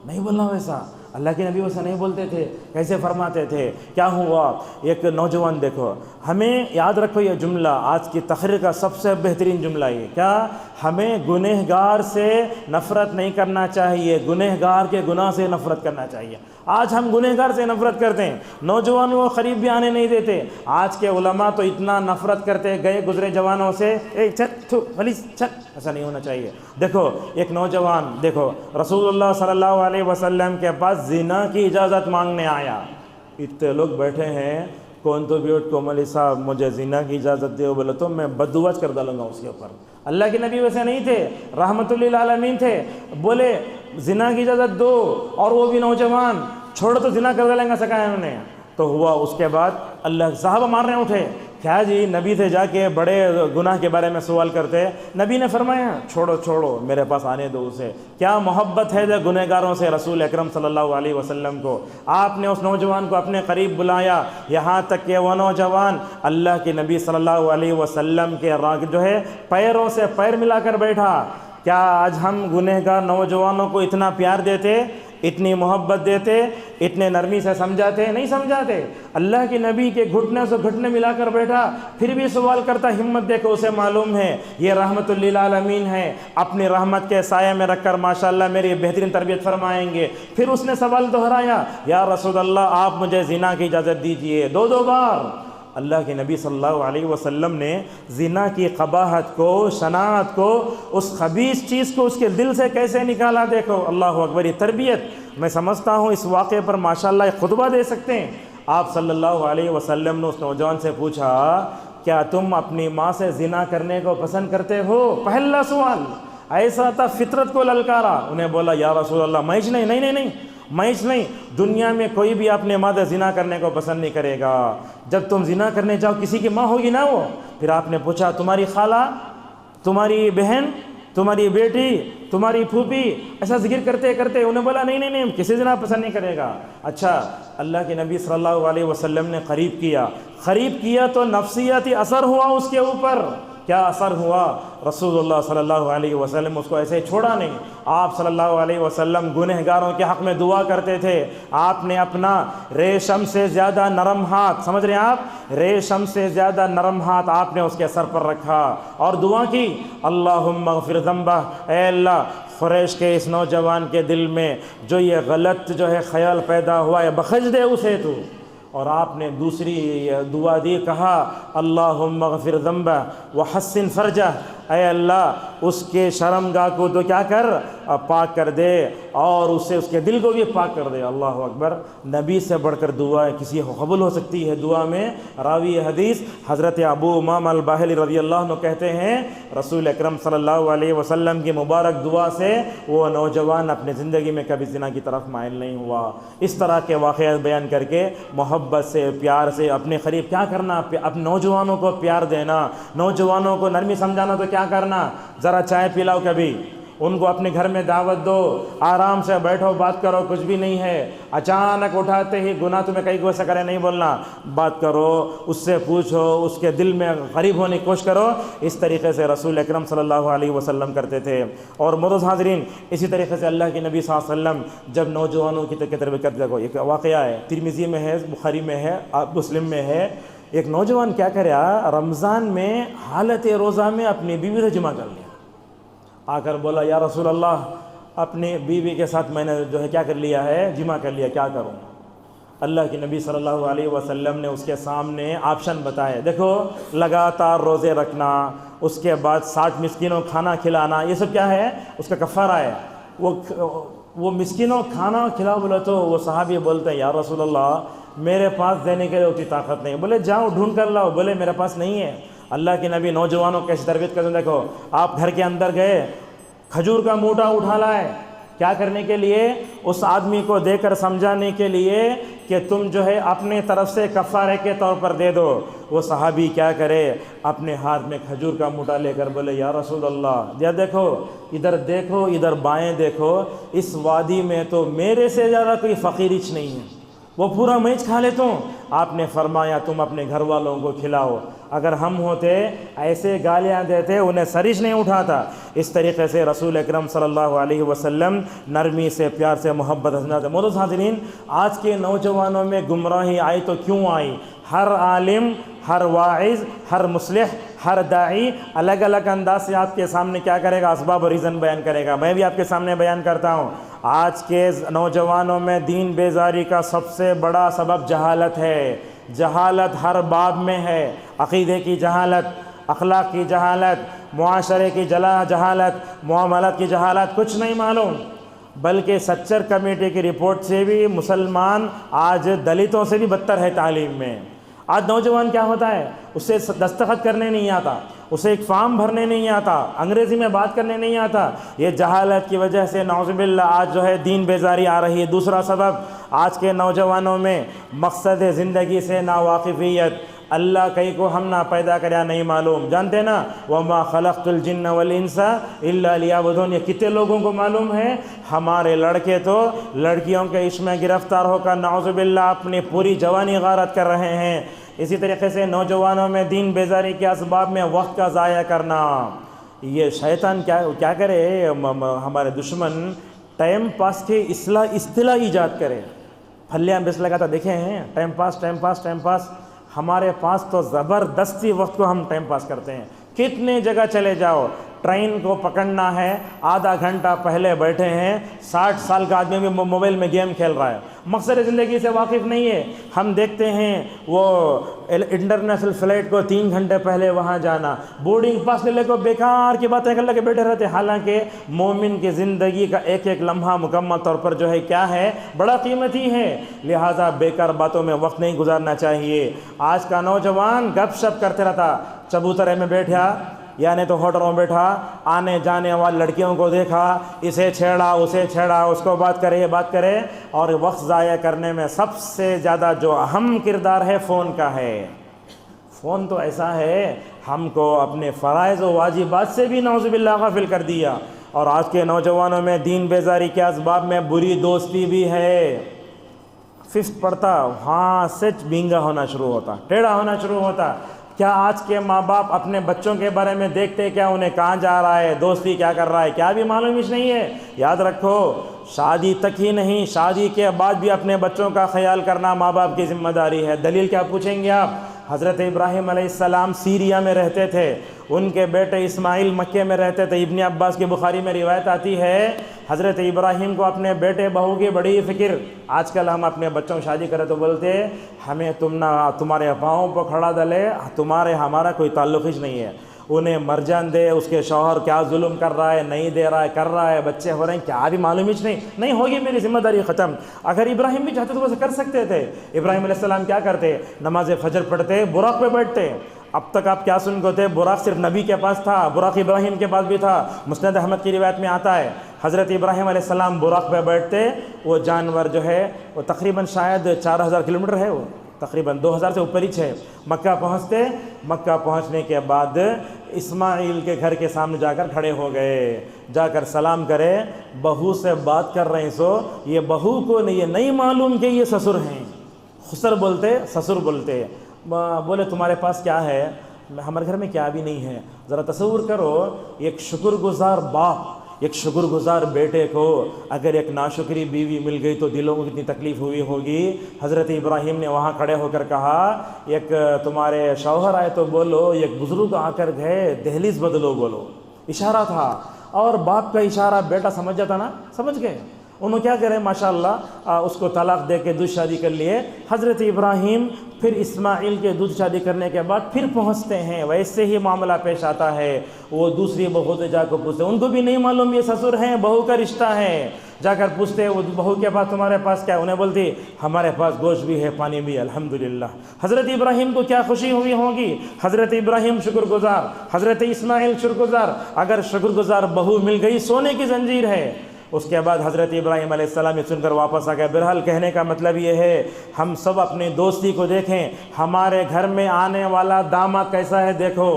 نہیں بولنا ویسا۔ اللہ کے نبی ویسا نہیں بولتے تھے، کیسے فرماتے تھے؟ کیا ہوا؟ ایک نوجوان دیکھو، ہمیں یاد رکھو یہ جملہ آج کی تقریر کا سب سے بہترین جملہ یہ کیا، ہمیں گنہگار سے نفرت نہیں کرنا چاہیے، گنہگار کے گناہ سے نفرت کرنا چاہیے۔ آج ہم گنہگار سے نفرت کرتے ہیں، نوجوانوں کو قریب بھی آنے نہیں دیتے۔ آج کے علماء تو اتنا نفرت کرتے گئے گزرے جوانوں سے، اے چھت تھو پلیز چھت، ایسا نہیں ہونا چاہیے۔ دیکھو ایک نوجوان، دیکھو رسول اللہ صلی اللہ علیہ وسلم کے پاس زنا کی اجازت مانگنے آیا، اتنے لوگ بیٹھے ہیں، کون تو بیوٹ کو مولوی صاحب مجھے زنا کی اجازت دے، بولے تو میں بددعا کر ڈالوں گا اس کے اوپر۔ اللہ کے نبی ویسے نہیں تھے، رحمت للعالمین تھے، بولے زنا کی اجازت دو، اور وہ بھی نوجوان، چھوڑو تو زنا کر ڈالیں گا سکھایا انہوں نے۔ تو ہوا اس کے بعد اللہ صحابہ مارنے اٹھے، کیا جی نبی تھے جا کے بڑے گناہ کے بارے میں سوال کرتے؟ نبی نے فرمایا چھوڑو چھوڑو، میرے پاس آنے دو اسے۔ کیا محبت ہے جو گنہگاروں سے رسول اکرم صلی اللہ علیہ وسلم کو۔ آپ نے اس نوجوان کو اپنے قریب بلایا، یہاں تک کہ وہ نوجوان اللہ کے نبی صلی اللہ علیہ وسلم کے جو ہے پیروں سے پیر ملا کر بیٹھا۔ کیا آج ہم گنہگار نوجوانوں کو اتنا پیار دیتے، اتنی محبت دیتے، اتنے نرمی سے سمجھاتے؟ نہیں سمجھاتے۔ اللہ کے نبی کے گھٹنے سے گھٹنے ملا کر بیٹھا، پھر بھی سوال کرتا، ہمت دیکھو اسے معلوم ہے یہ رحمت للعالمین ہے، اپنی رحمت کے سائے میں رکھ کر ماشاءاللہ میری بہترین تربیت فرمائیں گے۔ پھر اس نے سوال دہرایا، یا رسول اللہ آپ مجھے زنا کی اجازت دیجئے، 2 بار۔ اللہ کے نبی صلی اللہ علیہ وسلم نے زنا کی قباحت کو، شناعت کو، اس خبیث چیز کو اس کے دل سے کیسے نکالا، دیکھو اللہ اکبر۔ یہ تربیت میں سمجھتا ہوں اس واقعے پر ماشاءاللہ ایک خطبہ دے سکتے ہیں۔ آپ صلی اللہ علیہ وسلم نے اس نوجوان سے پوچھا، کیا تم اپنی ماں سے زنا کرنے کو پسند کرتے ہو؟ پہلا سوال ایسا تھا، فطرت کو للکارا۔ انہیں بولا یا رسول اللہ محض نہیں، محض نہیں، دنیا میں کوئی بھی اپنے ماں سے زنا کرنے کو پسند نہیں کرے گا۔ جب تم زنا کرنے جاؤ کسی کی ماں ہوگی نا وہ۔ پھر آپ نے پوچھا تمہاری خالہ، تمہاری بہن، تمہاری بیٹی، تمہاری پھوپھی، ایسا ذکر کرتے کرتے انہیں بولا نہیں کسی زنا پسند نہیں کرے گا۔ اچھا اللہ کے نبی صلی اللہ علیہ وسلم نے قریب کیا تو نفسیاتی اثر ہوا اس کے اوپر، کیا اثر ہوا؟ رسول اللہ صلی اللہ علیہ وسلم اس کو ایسے چھوڑا نہیں. آپ صلی اللہ علیہ وسلم گنہگاروں کے حق میں دعا کرتے تھے. آپ نے اپنا ریشم سے زیادہ نرم ہاتھ، سمجھ رہے ہیں آپ، ریشم سے زیادہ نرم ہاتھ آپ نے اس کے سر پر رکھا اور دعا کی، اللہم اغفر ذنبہ، اے اللہ قریش کے اس نوجوان کے دل میں جو یہ غلط جو ہے خیال پیدا ہوا ہے بخش دے اسے تو. اور آپ نے دوسری دعا دی، کہا اللہم اغفر ذنبہ وحسن فرجہ، اے اللہ اس کے شرمگاہ کو تو کیا کر، پاک کر دے اور اس سے اس کے دل کو بھی پاک کر دے. اللہ اکبر. نبی سے بڑھ کر دعا کسی کو قبول ہو سکتی ہے؟ دعا میں راوی حدیث حضرت ابو امامہ الباہلی رضی اللہ عنہ کہتے ہیں رسول اکرم صلی اللہ علیہ وسلم کی مبارک دعا سے وہ نوجوان اپنے زندگی میں کبھی زنا کی طرف مائل نہیں ہوا. اس طرح کے واقعات بیان کر کے محبت سے، پیار سے اپنے قریب کیا کرنا، اپنے نوجوانوں کو پیار دینا، نوجوانوں کو نرمی سمجھانا. تو کیا کرنا، ذرا چائے پلاؤ، کبھی ان کو اپنے گھر میں دعوت دو، آرام سے بیٹھو، بات کرو، کچھ بھی نہیں ہے. اچانک اٹھاتے ہی گناہ تمہیں کہیں کو ایسا کرے نہیں بولنا، بات کرو، اس سے پوچھو، اس کے دل میں قریب ہونے کی کوشش کرو. اس طریقے سے رسول اکرم صلی اللہ علیہ وسلم کرتے تھے. اور معزز حاضرین، اسی طریقے سے اللہ کے نبی صلی اللہ علیہ وسلم جب نوجوانوں کی تربیت کرتے، دیکھو ایک واقعہ ہے، ترمذی میں ہے، بخاری میں ہے، مسلم میں ہے. ایک نوجوان کیا کریا، رمضان میں حالت روزہ میں اپنی بیوی سے جمع کر لیا. آ کر بولا یا رسول اللہ اپنی بیوی کے ساتھ میں نے جو ہے کیا کر لیا ہے، جمع کر لیا، کیا کروں؟ اللہ کے نبی صلی اللہ علیہ وسلم نے اس کے سامنے آپشن بتائے. دیکھو لگاتار روزے رکھنا، اس کے بعد 60 مسکینوں کھانا کھلانا، یہ سب کیا ہے، اس کا کفارہ ہے. وہ مسکینوں کھانا کھلاؤ بولے تو وہ صحابی بولتے ہیں یا رسول اللہ میرے پاس دینے کے لیے اتنی طاقت نہیں. بولے جاؤ ڈھونڈ کر لاؤ. بولے میرے پاس نہیں ہے. اللہ کے نبی نوجوانوں کیسی تربیت کرتے ہیں. دیکھو آپ گھر کے اندر گئے، کھجور کا موٹا اٹھا لائے، کیا کرنے کے لیے، اس آدمی کو دے کر سمجھانے کے لیے کہ تم جو ہے اپنے طرف سے کفارے کے طور پر دے دو. وہ صحابی کیا کرے، اپنے ہاتھ میں کھجور کا موٹا لے کر بولے یا رسول اللہ، یا دیکھو دیکھو ادھر بائیں دیکھو، اس وادی میں تو میرے سے زیادہ کوئی فقیرچ نہیں ہے، وہ پورا میچ کھا لیتا ہوں. آپ نے فرمایا تم اپنے گھر والوں کو کھلاؤ. اگر ہم ہوتے ایسے گالیاں دیتے، انہیں سرش نہیں اٹھاتا. اس طریقے سے رسول اکرم صلی اللہ علیہ وسلم نرمی سے، پیار سے، محبت سے. معزز حاضرین، آج کے نوجوانوں میں گمراہی آئی تو کیوں آئی؟ ہر عالم، ہر واعظ، ہر مصلح، ہر داعی الگ الگ انداز سے آپ کے سامنے کیا کرے گا، اسباب و ریزن بیان کرے گا. میں بھی آپ کے سامنے بیان کرتا ہوں. آج کے نوجوانوں میں دین بیزاری کا سب سے بڑا سبب جہالت ہے. جہالت ہر باب میں ہے. عقیدے کی جہالت، اخلاق کی جہالت، معاشرے کی جہالت، معاملات کی جہالت، کچھ نہیں معلوم. بلکہ سچر کمیٹی کی رپورٹ سے بھی مسلمان آج دلتوں سے بھی بدتر ہے تعلیم میں. آج نوجوان کیا ہوتا ہے، اسے دستخط کرنے نہیں آتا، اسے ایک فارم بھرنے نہیں آتا، انگریزی میں بات کرنے نہیں آتا. یہ جہالت کی وجہ سے نعوذ باللہ آج جو ہے دین بیزاری آ رہی ہے. دوسرا سبب آج کے نوجوانوں میں مقصد زندگی سے ناواقفیت. اللہ کئی کو ہم نہ پیدا کریا نہیں معلوم. جانتے نا وما خلقت الجن والانس الا لیعبدون. یہ کتنے لوگوں کو معلوم ہے؟ ہمارے لڑکے تو لڑکیوں کے عشق میں گرفتار ہو کر نعوذ باللہ اپنی پوری جوانی غارت کر رہے ہیں. اسی طریقے سے نوجوانوں میں دین بیزاری کے اسباب میں وقت کا ضائع کرنا. یہ شیطان کیا کرے، ہمارے دشمن ٹائم پاس کے اصطلاح ایجاد کرے. پھلیاں بیس لگاتا دیکھے ہیں، ٹائم پاس. ہمارے پاس تو زبردستی وقت کو ہم ٹائم پاس کرتے ہیں. کتنے جگہ چلے جاؤ، ٹرین کو پکڑنا ہے، آدھا گھنٹہ پہلے بیٹھے ہیں، 60 سال کا آدمی بھی موبائل میں گیم کھیل رہا ہے، مقصد زندگی سے واقف نہیں ہے. ہم دیکھتے ہیں وہ انٹرنیشنل فلائٹ کو 3 گھنٹے پہلے وہاں جانا، بورڈنگ پاس لے کو بیکار کی باتیں کر کے بیٹھے رہتے. حالانکہ مومن کی زندگی کا ایک ایک لمحہ مکمل طور پر جو ہے کیا ہے، بڑا قیمتی ہے. لہٰذا بیکار باتوں میں وقت نہیں گزارنا چاہیے. آج کا نوجوان گپ شپ کرتے رہتا، چبوترے میں بیٹھا یعنی تو ہوٹلوں میں بیٹھا، آنے جانے والی لڑکیوں کو دیکھا، اسے چھیڑا اسے چھیڑا، اس کو بات کرے یہ بات کرے. اور وقت ضائع کرنے میں سب سے زیادہ جو اہم کردار ہے فون کا ہے. فون تو ایسا ہے ہم کو اپنے فرائض و واجبات سے بھی نعوذ باللہ غافل کر دیا. اور آج کے نوجوانوں میں دین بیزاری کے اسباب میں بری دوستی بھی ہے. ففتھ پڑھتا، ہاں سچ بینگا ہونا شروع ہوتا، ٹیڑھا ہونا شروع ہوتا. کیا آج کے ماں باپ اپنے بچوں کے بارے میں دیکھتے کیا انہیں کہاں جا رہا ہے، دوستی کیا کر رہا ہے، کیا بھی معلوم ہی نہیں ہے؟ یاد رکھو، شادی تک ہی نہیں، شادی کے بعد بھی اپنے بچوں کا خیال کرنا ماں باپ کی ذمہ داری ہے۔ دلیل کیا پوچھیں گے آپ؟ حضرت ابراہیم علیہ السلام سیریا میں رہتے تھے، ان کے بیٹے اسماعیل مکے میں رہتے تھے۔ ابن عباس کی بخاری میں روایت آتی ہے حضرت ابراہیم کو اپنے بیٹے بہو کی بڑی فکر۔ آج کل ہم اپنے بچوں کو شادی کریں تو بولتے ہمیں تمہارے پاؤں پہ کھڑا ڈلے، ہمارا کوئی تعلق ہی نہیں ہے، انہیں مرجان دے، اس کے شوہر کیا ظلم کر رہا ہے، نہیں دے رہا ہے، کر رہا ہے، بچے ہو رہے ہیں، کیا بھی معلوم ہی نہیں ہوگی، میری ذمہ داری ختم۔ اگر ابراہیم بھی چاہتے تو وہ کر سکتے تھے۔ ابراہیم علیہ السلام کیا کرتے؟ نماز فجر پڑھتے، براق پہ بیٹھتے۔ اب تک آپ کیا سن گئے تھے؟ براق صرف نبی کے پاس تھا، براق ابراہیم کے پاس بھی تھا۔ مسند احمد کی روایت میں آتا ہے حضرت ابراہیم علیہ السلام براق پہ بیٹھتے، وہ جانور جو ہے وہ تقریباً شاید 4000 کلومیٹر ہے، وہ تقریباً 2000 سے اوپر ہی ہے، مکہ پہنچتے۔ مکہ پہنچنے کے بعد اسماعیل کے گھر کے سامنے جا کر کھڑے ہو گئے، جا کر سلام کرے، بہو سے بات کر رہے ہیں، سو یہ بہو کو یہ نہیں معلوم کہ یہ سسر ہیں، خسر بولتے، سسر بولتے۔ بولے تمہارے پاس کیا ہے؟ ہمارے گھر میں کیا بھی نہیں ہے۔ ذرا تصور کرو، ایک شکر گزار باپ، ایک شکر گزار بیٹے کو اگر ایک ناشکری بیوی مل گئی تو دلوں کو کتنی تکلیف ہوئی ہوگی۔ حضرت ابراہیم نے وہاں کھڑے ہو کر کہا ایک تمہارے شوہر آئے تو بولو، ایک بزرگ آ کر گئے دہلیز بدلو بولو، اشارہ تھا، اور باپ کا اشارہ بیٹا سمجھ جاتا نا، سمجھ گئے۔ انہوں کیا کرے ماشاءاللہ، اس کو طلاق دے کے دوسری شادی کر لیے۔ حضرت ابراہیم پھر اسماعیل کے دوسری شادی کرنے کے بعد پھر پہنچتے ہیں، ویسے ہی معاملہ پیش آتا ہے۔ وہ دوسری بہو سے جا کر پوچھتے، ان کو بھی نہیں معلوم یہ سسر ہیں، بہو کا رشتہ ہے۔ جا کر پوچھتے وہ بہو کے پاس تمہارے پاس کیا؟ انہیں بولتی ہمارے پاس گوشت بھی ہے، پانی بھی، الحمدللہ۔ حضرت ابراہیم کو کیا خوشی ہوئی ہوگی؟ حضرت ابراہیم شکر گزار، حضرت اسماعیل شکر گزار۔ اگر شکر گزار بہو مل گئی سونے کی زنجیر ہے۔ اس کے بعد حضرت ابراہیم علیہ السلام یہ سن کر واپس آ گئے۔ بہرحال کہنے کا مطلب یہ ہے ہم سب اپنی دوستی کو دیکھیں، ہمارے گھر میں آنے والا داماد کیسا ہے دیکھو۔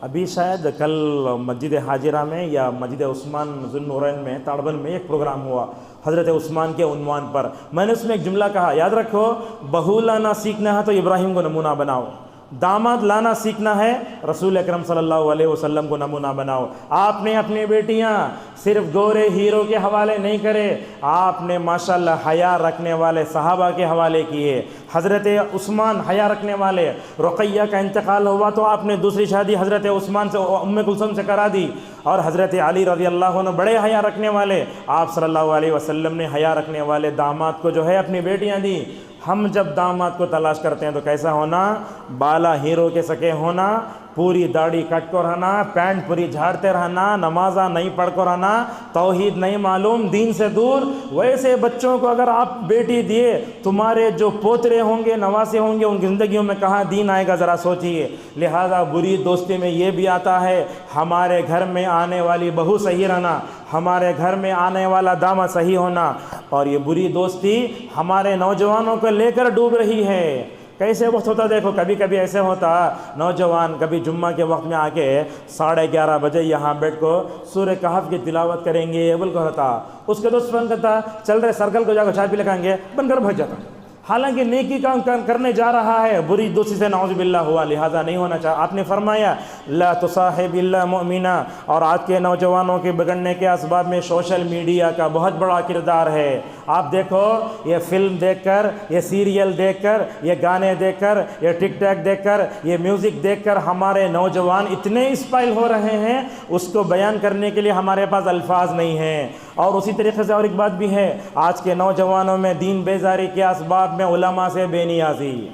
ابھی شاید کل مسجد حاجرہ میں یا مسجد عثمان ذو النورین میں تاڑبن میں ایک پروگرام ہوا حضرت عثمان کے عنوان پر۔ میں نے اس میں ایک جملہ کہا، یاد رکھو، بہو لانا سیکھنا ہے تو ابراہیم کو نمونہ بناؤ، داماد لانا سیکھنا ہے رسول اکرم صلی اللہ علیہ وسلم کو نمونہ بناؤ۔ آپ نے اپنی بیٹیاں صرف گورے ہیرو کے حوالے نہیں کرے، آپ نے ماشاءاللہ حیا رکھنے والے صحابہ کے حوالے کیے۔ حضرت عثمان حیا رکھنے والے، رقیہ کا انتقال ہوا تو آپ نے دوسری شادی حضرت عثمان سے، ام کلثوم سے کرا دی۔ اور حضرت علی رضی اللہ عنہ بڑے حیا رکھنے والے، آپ صلی اللہ علیہ وسلم نے حیا رکھنے والے داماد کو جو ہے اپنی بیٹیاں دی۔ ہم جب داماد کو تلاش کرتے ہیں تو کیسا ہونا؟ بالا ہیرو کے سکے ہونا، پوری داڑھی کٹ کو رہنا، پینٹ پوری جھاڑتے رہنا، نمازہ نہیں پڑھ کو رہنا، توحید نہیں معلوم، دین سے دور۔ ویسے بچوں کو اگر آپ بیٹی دیے، تمہارے جو پوترے ہوں گے، نواسے ہوں گے، ان کی زندگیوں میں کہاں دین آئے گا ذرا سوچئے۔ لہذا بری دوستی میں یہ بھی آتا ہے ہمارے گھر میں آنے والی بہو صحیح رہنا، ہمارے گھر میں آنے والا داماد صحیح ہونا۔ اور یہ بری دوستی ہمارے نوجوانوں کو لے کر ڈوب رہی ہے۔ کیسے وقت ہوتا دیکھو، کبھی کبھی ایسے ہوتا نوجوان کبھی جمعہ کے وقت میں آ کے 11:30 بجے یہاں بیٹھ کو سورہ کہف کی تلاوت کریں گے یہ بول کو ہوتا، اس کے دوست فون کرتا چل رہے سرکل کو جا کر چائے پی لگائیں گے، بن کر بھج جاتا، حالانکہ نیکی کام کرنے جا رہا ہے، بری دوستی سے نعوذ باللہ ہوا، لہذا نہیں ہونا چاہیے۔ آپ نے فرمایا لا تصاحب الا مؤمنا، اور آج کے نوجوانوں کے بگڑنے کے اسباب میں سوشل میڈیا کا بہت بڑا کردار ہے۔ آپ دیکھو، یہ فلم دیکھ کر، یہ سیریل دیکھ کر، یہ گانے دیکھ کر، یہ ٹک ٹاک دیکھ کر، یہ میوزک دیکھ کر ہمارے نوجوان اتنے اسپائل ہو رہے ہیں، اس کو بیان کرنے کے لیے ہمارے پاس الفاظ نہیں ہیں۔ اور اسی طریقے سے اور ایک بات بھی ہے، آج کے نوجوانوں میں دین بیزاری کے اسباب میں علماء سے بے نیازی۔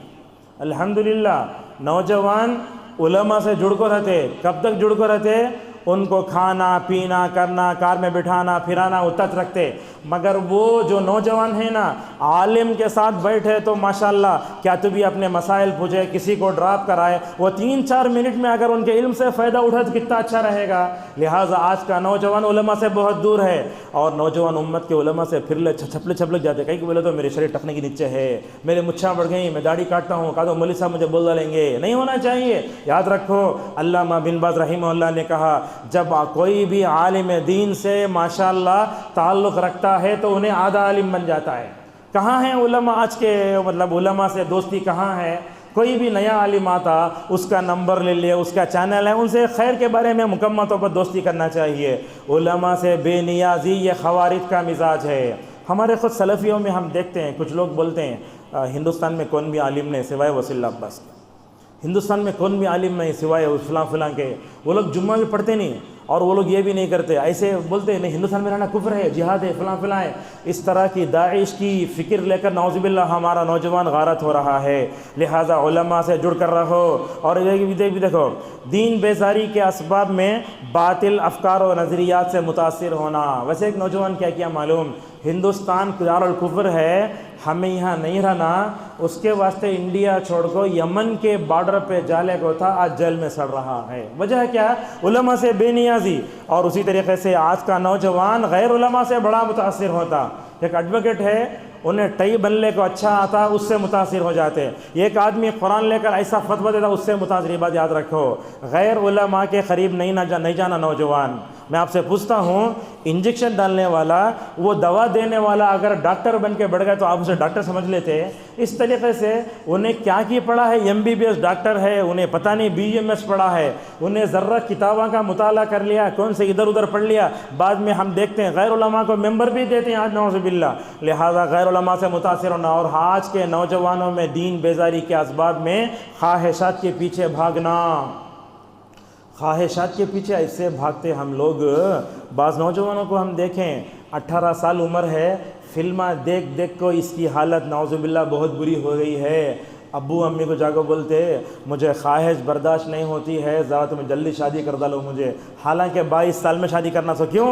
الحمدللہ نوجوان علماء سے جڑ کو رہتے، کب تک جڑ کو رہتے؟ ان کو کھانا پینا کرنا، کار میں بٹھانا پھرانا اتت رکھتے، مگر وہ جو نوجوان ہیں نا، عالم کے ساتھ بیٹھے تو ماشاءاللہ کیا تو بھی اپنے مسائل پوچھے، کسی کو ڈراپ کرائے، وہ 3-4 منٹ میں اگر ان کے علم سے فائدہ اٹھے تو کتنا اچھا رہے گا۔ لہٰذا آج کا نوجوان علماء سے بہت دور ہے، اور نوجوان امت کے علماء سے پھر چھپلے چھپلے جاتے، کہیں کہ بولے تو میرے شریر ٹکنے کے نیچے ہے، میرے مچھاں بڑھ گئیں، میں داڑھی کاٹتا ہوں، کہا تو مولوی صاحب مجھے بول ڈالیں گے، نہیں ہونا چاہیے۔ یاد رکھو، علامہ بن باز رحمہ اللہ نے کہا جب کوئی بھی عالم دین سے ماشاءاللہ تعلق رکھتا ہے تو انہیں آدھا عالم بن جاتا ہے۔ کہاں ہیں علماء آج کے، مطلب علماء سے دوستی کہاں ہے؟ کوئی بھی نیا عالم آتا اس کا نمبر لے لیا، اس کا چینل ہے، ان سے خیر کے بارے میں مکمل طور پر دوستی کرنا چاہیے۔ علماء سے بے نیازی یہ خوارج کا مزاج ہے۔ ہمارے خود سلفیوں میں ہم دیکھتے ہیں کچھ لوگ بولتے ہیں ہندوستان میں کون بھی عالم نہیں سوائے وصی اللہ عباس کے، ہندوستان میں کون بھی عالم نہیں سوائے فلاں فلاں کے، وہ لوگ جمعہ بھی پڑھتے نہیں اور وہ لوگ یہ بھی نہیں کرتے، ایسے بولتے ہیں نہیں ہندوستان میں رہنا کفر ہے، جہاد ہے، فلاں فلاں ہے۔ اس طرح کی داعش کی فکر لے کر نعوذ باللہ ہمارا نوجوان غارت ہو رہا ہے۔ لہٰذا علماء سے جڑ کر رہو۔ اور یہ بھی دیکھو، دین بیزاری کے اسباب میں باطل افکار و نظریات سے متاثر ہونا۔ ویسے ایک نوجوان کیا معلوم، ہندوستان دار الکفر ہے، ہمیں یہاں نہیں رہنا، اس کے واسطے انڈیا چھوڑ کو یمن کے بارڈر پہ جالے کو تھا، آج جیل میں سڑ رہا ہے۔ وجہ کیا؟ علماء سے بے نیازی۔ اور اسی طریقے سے آج کا نوجوان غیر علماء سے بڑا متاثر ہوتا۔ ایک ایڈوکیٹ ہے، انہیں ٹئی بننے کو اچھا آتا، اس سے متاثر ہو جاتے۔ ایک آدمی قرآن لے کر ایسا فتویٰ دیتا، اس سے متاثر۔ بات یاد رکھو، غیر علماء کے قریب نہیں جانا نوجوان۔ میں آپ سے پوچھتا ہوں، انجیکشن ڈالنے والا، وہ دوا دینے والا اگر ڈاکٹر بن کے بڑھ گئے تو آپ اسے ڈاکٹر سمجھ لیتے؟ اس طریقے سے انہیں کیا کی پڑھا ہے، MBBS ڈاکٹر ہے، انہیں پتہ نہیں BMS پڑھا ہے، انہیں ذرہ کتابوں کا مطالعہ کر لیا، کون سے ادھر ادھر پڑھ لیا، بعد میں ہم دیکھتے ہیں غیر علماء کو ممبر بھی دیتے ہیں آج نعوذ باللہ۔ لہٰذا غیر علماء سے متاثر ہونا۔ اور آج کے نوجوانوں میں دین بیزاری کے اسباب میں خواہشات کے پیچھے بھاگنا، خواہشات کے پیچھے ایسے بھاگتے ہم لوگ۔ بعض نوجوانوں کو ہم دیکھیں 18 سال عمر ہے، فلمیں دیکھ دیکھ کو اس کی حالت نعوذ باللہ بہت بری ہو گئی ہے۔ ابو امی کو جا کے بولتے مجھے خواہش برداشت نہیں ہوتی ہے، ذرا تمہیں جلدی شادی کر ڈالو مجھے، حالانکہ 22 سال میں شادی کرنا سو کیوں؟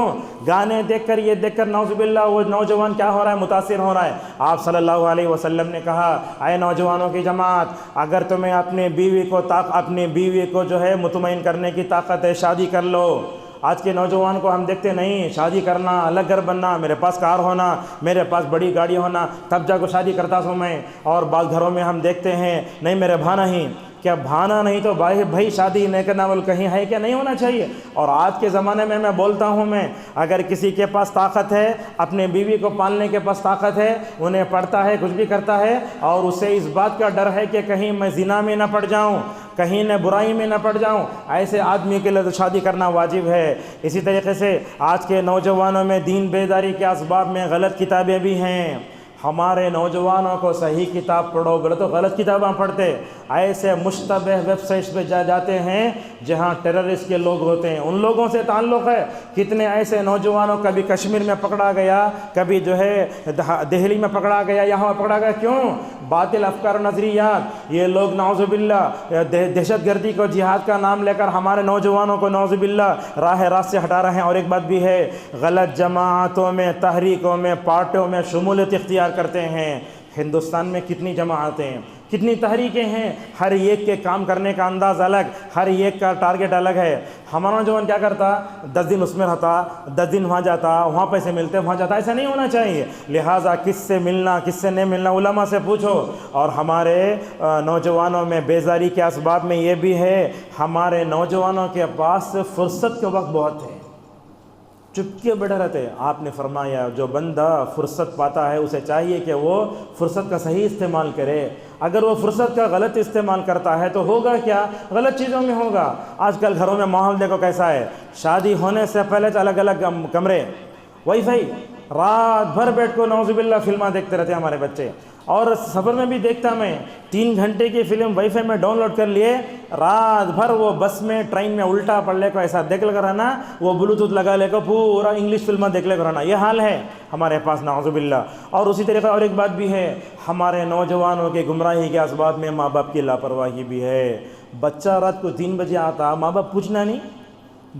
گانے دیکھ کر، یہ دیکھ کر نعوذ باللہ وہ نوجوان کیا ہو رہا ہے؟ متاثر ہو رہا ہے۔ آپ صلی اللہ علیہ وسلم نے کہا، اے نوجوانوں کی جماعت، اگر تمہیں اپنی بیوی کو جو ہے مطمئن کرنے کی طاقت ہے، شادی کر لو۔ آج کے نوجوان کو ہم دیکھتے نہیں، شادی کرنا، الگ گھر بننا، میرے پاس کار ہونا، میرے پاس بڑی گاڑی ہونا، تب جا کو شادی کرتا ہوں میں۔ اور بعض گھروں میں ہم دیکھتے ہیں نہیں میرے بھانا ہی، کیا بھانا نہیں تو بھائی شادی نہیں کرنا، بول کہیں ہے کیا؟ نہیں ہونا چاہیے۔ اور آج کے زمانے میں بولتا ہوں، میں اگر کسی کے پاس طاقت ہے، اپنے بیوی کو پالنے کے پاس طاقت ہے، انہیں پڑھتا ہے، کچھ بھی کرتا ہے، اور اسے اس بات کا ڈر ہے کہ کہیں میں زنا میں نہ پڑ جاؤں، کہیں نہ برائی میں نہ پڑ جاؤں، ایسے آدمی کے لیے تو شادی کرنا واجب ہے۔ اسی طریقے سے آج کے نوجوانوں میں دین بیداری کے اسباب میں غلط کتابیں بھی ہیں۔ ہمارے نوجوانوں کو صحیح کتاب پڑھو، غلط کتابیں پڑھتے، ایسے مشتبہ ویب سائٹس پہ جاتے ہیں جہاں ٹیررسٹ کے لوگ ہوتے ہیں، ان لوگوں سے تعلق ہے۔ کتنے ایسے نوجوانوں کبھی کشمیر میں پکڑا گیا، کبھی جو ہے دہلی میں پکڑا گیا، یہاں پکڑا گیا، کیوں؟ باطل افکار و نظریات۔ یہ لوگ نعوذ باللہ دہشت گردی کو، جہاد کا نام لے کر ہمارے نوجوانوں کو نعوذ باللہ راست سے ہٹا رہے ہیں۔ اور ایک بات بھی ہے، غلط جماعتوں میں، تحریکوں میں، پارٹیوں میں شمولیت اختیار کرتے ہیں۔ ہندوستان میں کتنی جماعتیں، کتنی تحریکیں ہیں، ہر ایک کے کام کرنے کا انداز الگ، ہر ایک کا ٹارگٹ الگ ہے۔ ہمارا نوجوان کیا کرتا؟ 10 دن اس میں رہتا، 10 دن وہاں جاتا، وہاں پیسے ملتے، وہاں جاتا۔ ایسا نہیں ہونا چاہیے۔ لہٰذا کس سے ملنا، کس سے نہیں ملنا، علماء سے پوچھو۔ اور ہمارے نوجوانوں میں بیزاری کے اسباب میں یہ بھی ہے، ہمارے نوجوانوں کے پاس فرصت کے وقت بہت ہے، چپ کے بیٹھے رہتے۔ آپ نے فرمایا جو بندہ فرصت پاتا ہے اسے چاہیے کہ وہ فرصت کا صحیح استعمال کرے۔ اگر وہ فرصت کا غلط استعمال کرتا ہے تو ہوگا کیا؟ غلط چیزوں میں ہوگا۔ آج کل گھروں میں ماحول دیکھو کیسا ہے، شادی ہونے سے پہلے تو الگ الگ کمرے، وائی فائی، رات بھر بیٹھ کو نعوذ باللہ فلمیں دیکھتے رہتے ہمارے بچے۔ اور سفر میں بھی دیکھتا میں 3 گھنٹے کی فلم وائی فائی میں ڈاؤن لوڈ کر لیے، رات بھر وہ بس میں، ٹرین میں الٹا پڑھ لے کو ایسا دیکھ لے کر رہنا، وہ بلوٹوتھ لگا لے کو پورا انگلش فلمیں دیکھ لے کر رہنا۔ یہ حال ہے ہمارے پاس نعوذ باللہ۔ اور اسی طریقے اور ایک بات بھی ہے، ہمارے نوجوانوں کے گمراہی کے اسباب میں ماں باپ کی لاپرواہی بھی ہے۔ بچہ رات کو 3 بجے آتا، ماں باپ پوچھنا نہیں،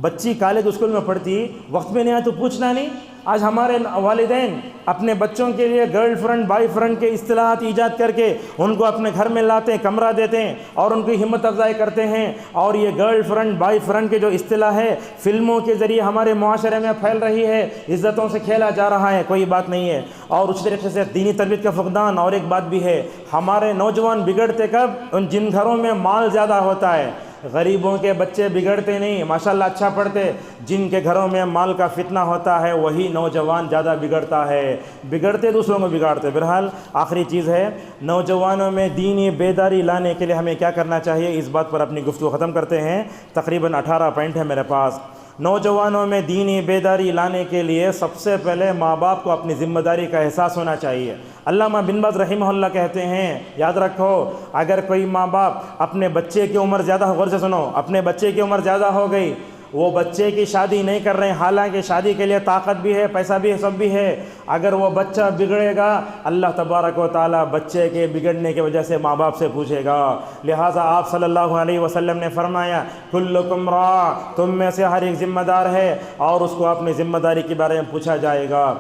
بچی کالج اسکول میں پڑھتی، وقت میں نہیں آیا تو پوچھنا نہیں۔ آج ہمارے والدین اپنے بچوں کے لیے گرل فرینڈ، بوائے فرینڈ کے اصطلاحات ایجاد کر کے ان کو اپنے گھر میں لاتے ہیں، کمرہ دیتے ہیں اور ان کی ہمت افزائی کرتے ہیں۔ اور یہ گرل فرینڈ، بوائے فرینڈ کے جو اصطلاح ہے فلموں کے ذریعے ہمارے معاشرے میں پھیل رہی ہے، عزتوں سے کھیلا جا رہا ہے، کوئی بات نہیں ہے۔ اور اس طریقے سے دینی تربیت کا فقدان۔ اور ایک بات بھی ہے، ہمارے نوجوان بگڑتے کب؟ جن گھروں میں مال زیادہ ہوتا ہے، غریبوں کے بچے بگڑتے نہیں، ماشاءاللہ اچھا پڑھتے، جن کے گھروں میں مال کا فتنہ ہوتا ہے وہی نوجوان زیادہ بگڑتا ہے، بگڑتے دوسروں کو بگاڑتے۔ بہرحال آخری چیز ہے، نوجوانوں میں دینی بیداری لانے کے لیے ہمیں کیا کرنا چاہیے، اس بات پر اپنی گفتگو ختم کرتے ہیں۔ تقریباً 18 پوائنٹ ہے میرے پاس۔ نوجوانوں میں دینی بیداری لانے کے لیے سب سے پہلے ماں باپ کو اپنی ذمہ داری کا احساس ہونا چاہیے۔ علامہ بن باز رحمہ اللہ کہتے ہیں، یاد رکھو، اگر کوئی ماں باپ اپنے بچے کی عمر زیادہ غور سے سنو، اپنے بچے کی عمر زیادہ ہو گئی، وہ بچے کی شادی نہیں کر رہے ہیں، حالانکہ شادی کے لیے طاقت بھی ہے، پیسہ بھی ہے، سب بھی ہے، اگر وہ بچہ بگڑے گا اللہ تبارک و تعالیٰ بچے کے بگڑنے کی وجہ سے ماں باپ سے پوچھے گا۔ لہٰذا آپ صلی اللہ علیہ وسلم نے فرمایا، کلکم راع، تم میں سے ہر ایک ذمہ دار ہے اور اس کو اپنی ذمہ داری کے بارے میں پوچھا جائے گا۔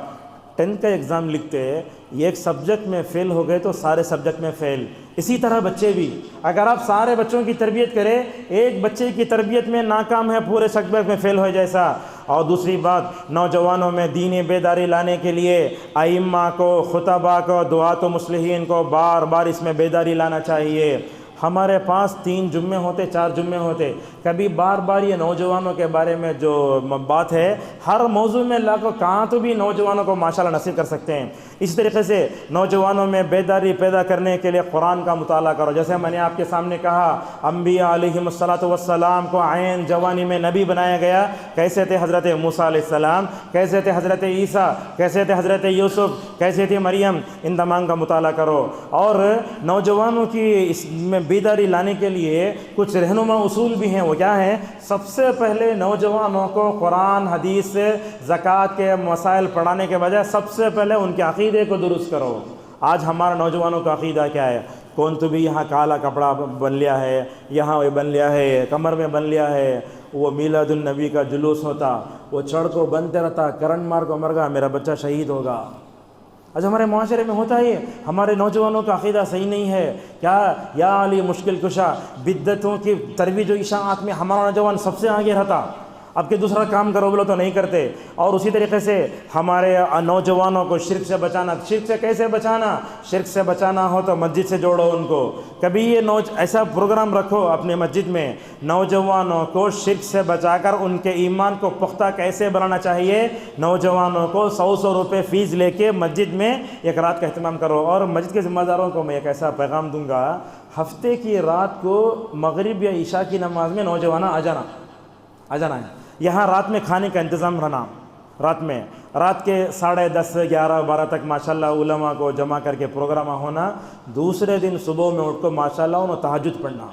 10 کا ایگزام لکھتے یہ ایک سبجیکٹ میں فیل ہو گئے تو سارے سبجیکٹ میں فیل، اسی طرح بچے بھی، اگر آپ سارے بچوں کی تربیت کریں، ایک بچے کی تربیت میں ناکام ہے پورے سبجیکٹ میں فیل ہو جیسا۔ اور دوسری بات، نوجوانوں میں دینی بیداری لانے کے لیے ائمہ کو، خطباء کو، دعاۃ و مصلحین کو بار بار اس میں بیداری لانا چاہیے۔ ہمارے پاس 3 جمعے ہوتے، 4 جمعے ہوتے، کبھی بار بار یہ نوجوانوں کے بارے میں جو بات ہے ہر موضوع میں اللہ کو کہاں تو بھی نوجوانوں کو ماشاءاللہ نصیب کر سکتے ہیں۔ اس طریقے سے نوجوانوں میں بیداری پیدا کرنے کے لیے قرآن کا مطالعہ کرو، جیسے میں نے آپ کے سامنے کہا، انبیاء علیہم السلام کو عین جوانی میں نبی بنایا گیا، کیسے تھے حضرت موسیٰ علیہ السلام، کیسے تھے حضرت عیسیٰ، کیسے تھے حضرت یوسف، کیسے تھی مریم، ان تمام کا مطالعہ کرو۔ اور نوجوانوں کی اس میں بیداری لانے کے لیے کچھ رہنما اصول بھی ہیں، وہ کیا ہیں؟ سب سے پہلے نوجوانوں کو قرآن حدیث سے زکوٰۃ کے مسائل پڑھانے کے بجائے سب سے پہلے ان کے عقیدے کو درست کرو۔ آج ہمارا نوجوانوں کا عقیدہ کیا ہے؟ کون تو بھی یہاں کالا کپڑا بن لیا ہے، یہاں وہ بن لیا ہے، کمر میں بن لیا ہے، وہ میلاد النبی کا جلوس ہوتا، وہ چڑھ کو بنتے رہتا، کرنٹ مار کو مر گا میرا بچہ شہید ہوگا۔ آج ہمارے معاشرے میں ہوتا ہے، ہمارے نوجوانوں کا عقیدہ صحیح نہیں ہے۔ کیا یا علی مشکل کشا، بدعتوں کی ترویج و اشاعت میں ہمارا نوجوان سب سے آگے رہتا، اب کہ دوسرا کام کرو بولو تو نہیں کرتے۔ اور اسی طریقے سے ہمارے نوجوانوں کو شرک سے بچانا، شرک سے کیسے بچانا؟ شرک سے بچانا ہو تو مسجد سے جوڑو ان کو، کبھی یہ ایسا پروگرام رکھو اپنے مسجد میں، نوجوانوں کو شرک سے بچا کر ان کے ایمان کو پختہ کیسے بنانا چاہیے، نوجوانوں کو 100 روپے فیس لے کے مسجد میں ایک رات کا اہتمام کرو۔ اور مسجد کے ذمہ داروں کو میں ایک ایسا پیغام دوں گا، ہفتے کی رات کو مغرب یا عشاء کی نماز میں نوجوان آ جانا ہے، یہاں رات میں کھانے کا انتظام رہنا، رات کے 10:30 11 12 تک ماشاءاللہ علماء کو جمع کر کے پروگرام ہونا، دوسرے دن صبح میں اٹھ کو ماشاءاللہ انہوں تہجد پڑھنا۔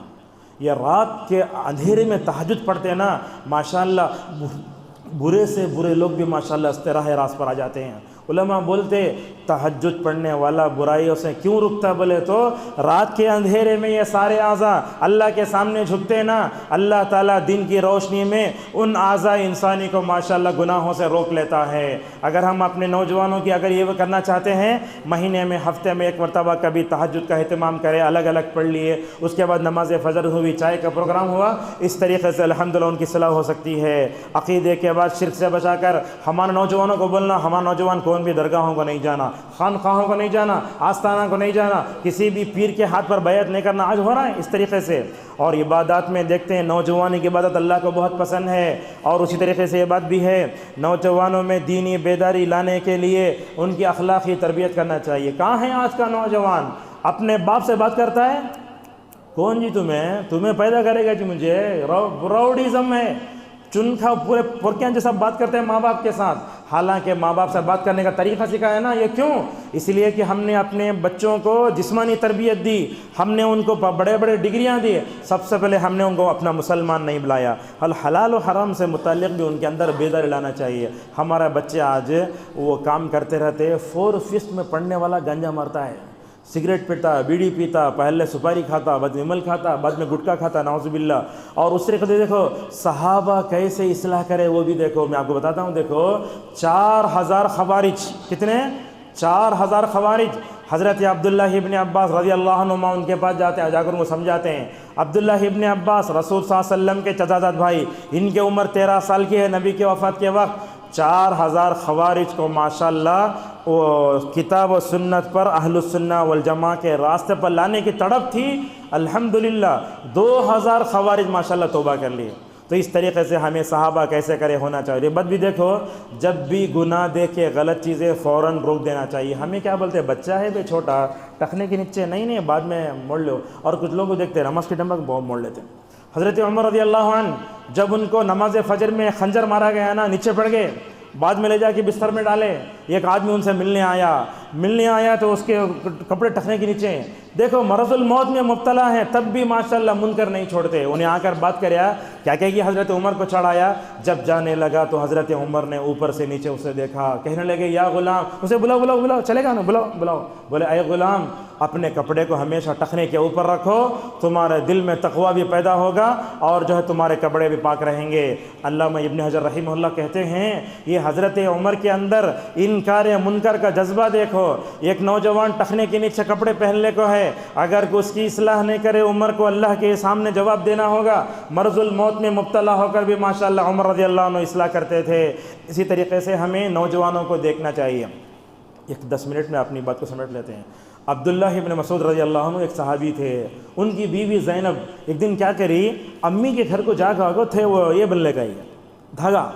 یہ رات کے اندھیرے میں تہجد پڑھتے ہیں نا، ماشاءاللہ برے سے برے لوگ بھی ماشاءاللہ استراح راست پر آ جاتے ہیں۔ علماء بولتے تہجد پڑھنے والا برائیوں سے کیوں رکتا، بولے تو رات کے اندھیرے میں یہ سارے اعضاء اللہ کے سامنے جھکتے نا، اللہ تعالیٰ دن کی روشنی میں ان اعضاء انسانی کو ماشاءاللہ گناہوں سے روک لیتا ہے۔ اگر ہم اپنے نوجوانوں کی اگر یہ کرنا چاہتے ہیں، مہینے میں ہفتے میں ایک مرتبہ کبھی تہجد کا اہتمام کرے، الگ الگ پڑھ لیے، اس کے بعد نماز فجر ہوئی، چائے کا پروگرام ہوا، اس طریقے سے الحمدللہ ان کی صلاح ہو سکتی ہے۔ عقیدے کے بعد شرک سے بچا کر ہمارے نوجوانوں کو بولنا، ہمارا نوجوان کون بھی درگاہوں کو نہیں جانا، خانقاہوں کو نہیں جانا، آستانہ کو نہیں جانا، کسی بھی پیر کے ہاتھ پر بیعت نہیں کرنا، آج ہو رہا ہے اس طریقے سے۔ اور عبادات میں دیکھتے ہیں نوجوانی کی عبادت اللہ کو بہت پسند ہے، اور اسی طریقے سے یہ بات بھی ہے نوجوانوں میں دینی بیداری لانے کے لیے ان کی اخلاقی تربیت کرنا چاہیے۔ کہاں ہے آج کا نوجوان؟ اپنے باپ سے بات کرتا ہے، کون جی تمہیں پیدا کرے گا جی، مجھے راؤڈیزم ہے، چن کھا پورے پورکیاں جیسا بات کرتے ہیں ماں باپ کے ساتھ، حالانکہ ماں باپ سے بات کرنے کا طریقہ سکھایا نا۔ یہ کیوں؟ اس لیے کہ ہم نے اپنے بچوں کو جسمانی تربیت دی، ہم نے ان کو بڑے بڑے ڈگریاں دی، سب سے پہلے ہم نے ان کو اپنا مسلمان نہیں بلایا۔ حلال و حرام سے متعلق بھی ان کے اندر بیداری لانا چاہیے۔ ہمارا بچے آج وہ کام کرتے رہتے، 4 فسٹ میں پڑھنے والا گنجا مارتا ہے، سگریٹ پیتا، بیڑی پیتا، پہلے سپاری کھاتا، بعد میں مل کھاتا، بعد میں گٹکا کھاتا، نعوذ باللہ۔ اور اس طریقے سے دیکھو صحابہ کیسے اصلاح کرے وہ بھی دیکھو، میں آپ کو بتاتا ہوں۔ دیکھو 4000 خوارج، کتنے؟ 4000 خوارج۔ حضرت عبداللہ ابن عباس رضی اللہ عنہما ان کے پاس جاتے ہیں، جا کر ان کو سمجھاتے ہیں۔ عبداللہ ابن عباس رسول صلی اللہ علیہ وسلم کے چچا زاد بھائی، ان کی عمر 13 سال کی ہے نبی کے وفات کے وقت۔ 4000 خوارج کو ماشاءاللہ وہ کتاب و سنت پر اہل السنہ والجماع کے راستے پر لانے کی تڑپ تھی۔ الحمدللہ 2000 خوارج ماشاءاللہ توبہ کر لیے۔ تو اس طریقے سے ہمیں صحابہ کیسے کرے ہونا چاہیے۔ بات بھی دیکھو، جب بھی گناہ دیکھے غلط چیزیں فوراً روک دینا چاہیے۔ ہمیں کیا بولتے ہیں، بچہ ہے بے چھوٹا، ٹخنے کے نیچے نہیں بعد میں موڑ لو، اور کچھ لوگ کو دیکھتے ہیں نماز کے ٹائم پر بہت موڑ لیتے ہیں۔ حضرت عمر رضی اللہ عنہ جب ان کو نماز فجر میں خنجر مارا گیا نا، نیچے پڑ گئے، بعد میں لے جا کے بستر میں ڈالے۔ ایک آدمی ان سے ملنے آیا تو اس کے کپڑے ٹخنے کے نیچے ہیں۔ دیکھو مرض الموت میں مبتلا ہے، تب بھی ماشاءاللہ منکر نہیں چھوڑتے۔ انہیں آ کر بات کریا، کیا کہ حضرت عمر کو چڑھایا۔ جب جانے لگا تو حضرت عمر نے اوپر سے نیچے اسے دیکھا، کہنے لگے یا غلام، اسے بلاؤ چلے گا نا، بلاؤ۔ بولے اے غلام، اپنے کپڑے کو ہمیشہ ٹخنے کے اوپر رکھو، تمہارے دل میں تقوی بھی پیدا ہوگا اور جو ہے تمہارے کپڑے بھی پاک رہیں گے۔ علامہ ابن حجر رحمہ اللہ کہتے ہیں یہ حضرت عمر کے اندر انکار منکر کا جذبہ دیکھو۔ ایک نوجوان ٹخنے کے نیچے کپڑے پہننے کو ہے، اگر اس کی اصلاح نہیں کرے عمر کو اللہ کے سامنے جواب دینا ہوگا۔ مرض الموت میں مبتلا ہو کر بھی ماشاءاللہ عمر رضی اللہ عنہ اصلاح کرتے تھے۔ اسی طریقے سے ہمیں نوجوانوں کو دیکھنا چاہیے۔ 10 منٹ میں اپنی بات کو سمیٹ لیتے ہیں۔ عبداللہ ابن مسعود رضی اللہ عنہ ایک صحابی تھے، ان کی بیوی زینب ایک دن کیا کری، امی کے گھر کو جا کر تھے وہ یہ بننے کا ہی دھاگا۔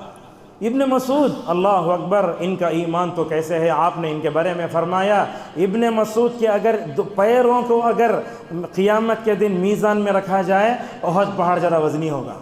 ابن مسعود، اللہ اکبر، ان کا ایمان تو کیسے ہے، آپ نے ان کے بارے میں فرمایا ابن مسعود کے اگر پیروں کو اگر قیامت کے دن میزان میں رکھا جائے احد پہاڑ ذرا وزنی ہوگا۔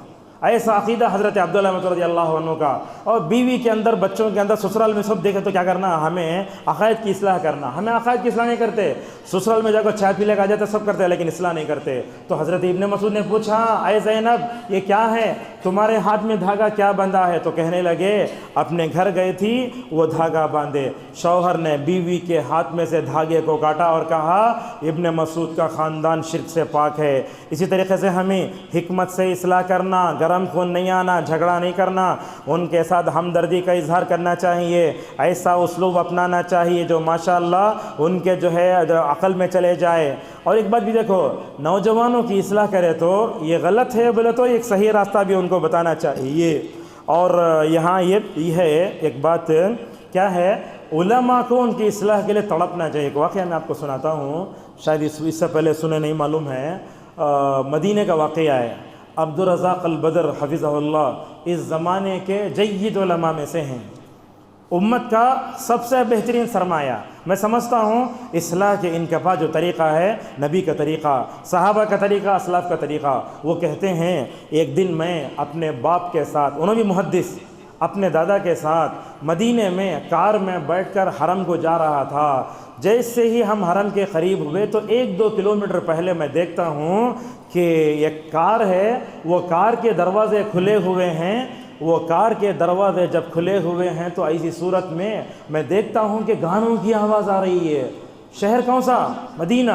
ایسا عقیدہ حضرت عبداللہ مسعود رضی اللہ عنہ کا۔ اور بیوی کے اندر، بچوں کے اندر، سسرال میں سب دیکھے تو کیا کرنا، ہمیں عقائد کی اصلاح کرنا۔ ہمیں عقائد کی اصلاح نہیں کرتے، سسرال میں جا کر چائے پی لے کے آ جاتے، سب کرتے ہیں لیکن اصلاح نہیں کرتے۔ تو حضرت ابن مسعود نے پوچھا اے زینب یہ کیا ہے، تمہارے ہاتھ میں دھاگا کیا بندھا ہے؟ تو کہنے لگے اپنے گھر گئے تھی وہ دھاگا باندھے۔ شوہر نے بیوی کے ہاتھ میں سے دھاگے کو کاٹا اور کہا ابن مسعود کا خاندان شرک سے پاک ہے۔ اسی طریقے سے ہمیں حکمت سے اصلاح کرنا، گرم خون نہیں آنا، جھگڑا نہیں کرنا، ان کے ساتھ ہمدردی کا اظہار کرنا چاہیے، ایسا اسلوب اپنانا چاہیے جو ماشاءاللہ ان کے جو ہے عقل میں چلے جائے۔ اور ایک بات بھی دیکھو، نوجوانوں کی اصلاح کرے تو یہ غلط ہے بولے تو ایک صحیح راستہ بھی ان کو بتانا چاہیے۔ اور یہاں یہ ہے ایک بات کیا ہے، علماء کو ان کی اصلاح کے لیے تڑپنا چاہیے۔ ایک واقعہ میں آپ کو سناتا ہوں، شاید اس سے پہلے سنے نہیں معلوم ہے، مدینے کا واقعہ ہے۔ عبدالرزاق البدر حفظہ اللہ اس زمانے کے جید علماء میں سے ہیں، امت کا سب سے بہترین سرمایہ۔ میں سمجھتا ہوں اصلاح کے انکفا جو طریقہ ہے، نبی کا طریقہ، صحابہ کا طریقہ، اسلاف کا طریقہ۔ وہ کہتے ہیں ایک دن میں اپنے باپ کے ساتھ، انہوں بھی محدث، اپنے دادا کے ساتھ مدینے میں کار میں بیٹھ کر حرم کو جا رہا تھا۔ جیسے ہی ہم حرم کے قریب ہوئے تو 1-2 کلومیٹر پہلے میں دیکھتا ہوں کہ ایک کار ہے، وہ کار کے دروازے کھلے ہوئے ہیں۔ وہ کار کے دروازے جب کھلے ہوئے ہیں تو ایسی صورت میں دیکھتا ہوں کہ گانوں کی آواز آ رہی ہے۔ شہر کون سا؟ مدینہ۔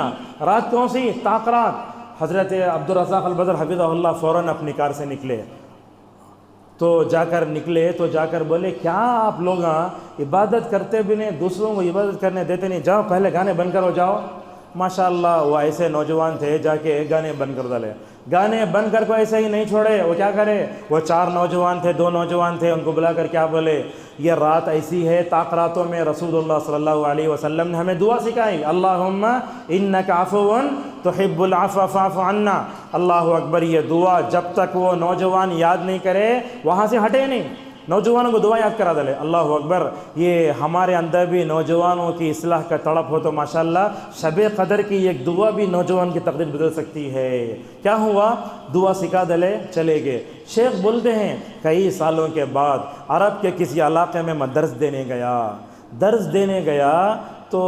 رات کون سی؟ تاقرات۔ حضرت عبدالرزاق البدر حفظہ اللہ فوراً اپنی کار سے نکلے، تو جا کر بولے کیا آپ لوگ عبادت کرتے بھی نہیں، دوسروں کو عبادت کرنے دیتے نہیں، جاؤ پہلے گانے بند کرو جاؤ۔ ماشاءاللہ وہ ایسے نوجوان تھے، جا کے گانے بند کر ڈالے۔ گانے بند کر کو ایسے ہی نہیں چھوڑے، وہ کیا کرے، وہ 4 نوجوان تھے، 2 نوجوان تھے، ان کو بلا کر کیا بولے، یہ رات ایسی ہے، طاق راتوں میں رسول اللہ صلی اللہ علیہ وسلم نے ہمیں دعا سکھائی، اللہم انک عفو تحب العفو فاعف عنا۔ اللہ اکبر، یہ دعا جب تک وہ نوجوان یاد نہیں کرے وہاں سے ہٹے نہیں، نوجوانوں کو دعا یاد کرا دلے۔ اللہ اکبر، یہ ہمارے اندر بھی نوجوانوں کی اصلاح کا تڑپ ہو تو ماشاءاللہ شب قدر کی ایک دعا بھی نوجوان کی تقدیر بدل سکتی ہے۔ کیا ہوا، دعا سکھا دلے، چلے گئے۔ شیخ بولتے ہیں کئی سالوں کے بعد عرب کے کسی علاقے میں درس دینے گیا تو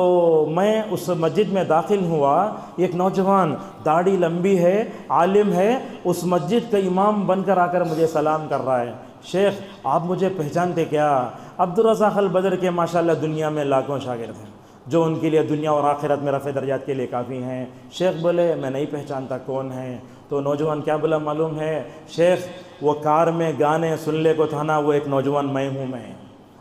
میں اس مسجد میں داخل ہوا، ایک نوجوان داڑھی لمبی ہے، عالم ہے، اس مسجد کا امام بن کر آ کر مجھے سلام کر رہا ہے۔ شیخ آپ مجھے پہچانتے کیا؟ عبدالرزاق البدر کے ماشاءاللہ دنیا میں لاکھوں شاگرد ہیں جو ان کے لیے دنیا اور آخرت میں رفع درجات کے لیے کافی ہیں۔ شیخ بولے میں نہیں پہچانتا کون ہے؟ تو نوجوان کیا بولا معلوم ہے؟ شیخ وہ کار میں گانے سننے کو تھا نا، وہ ایک نوجوان میں ہوں۔ میں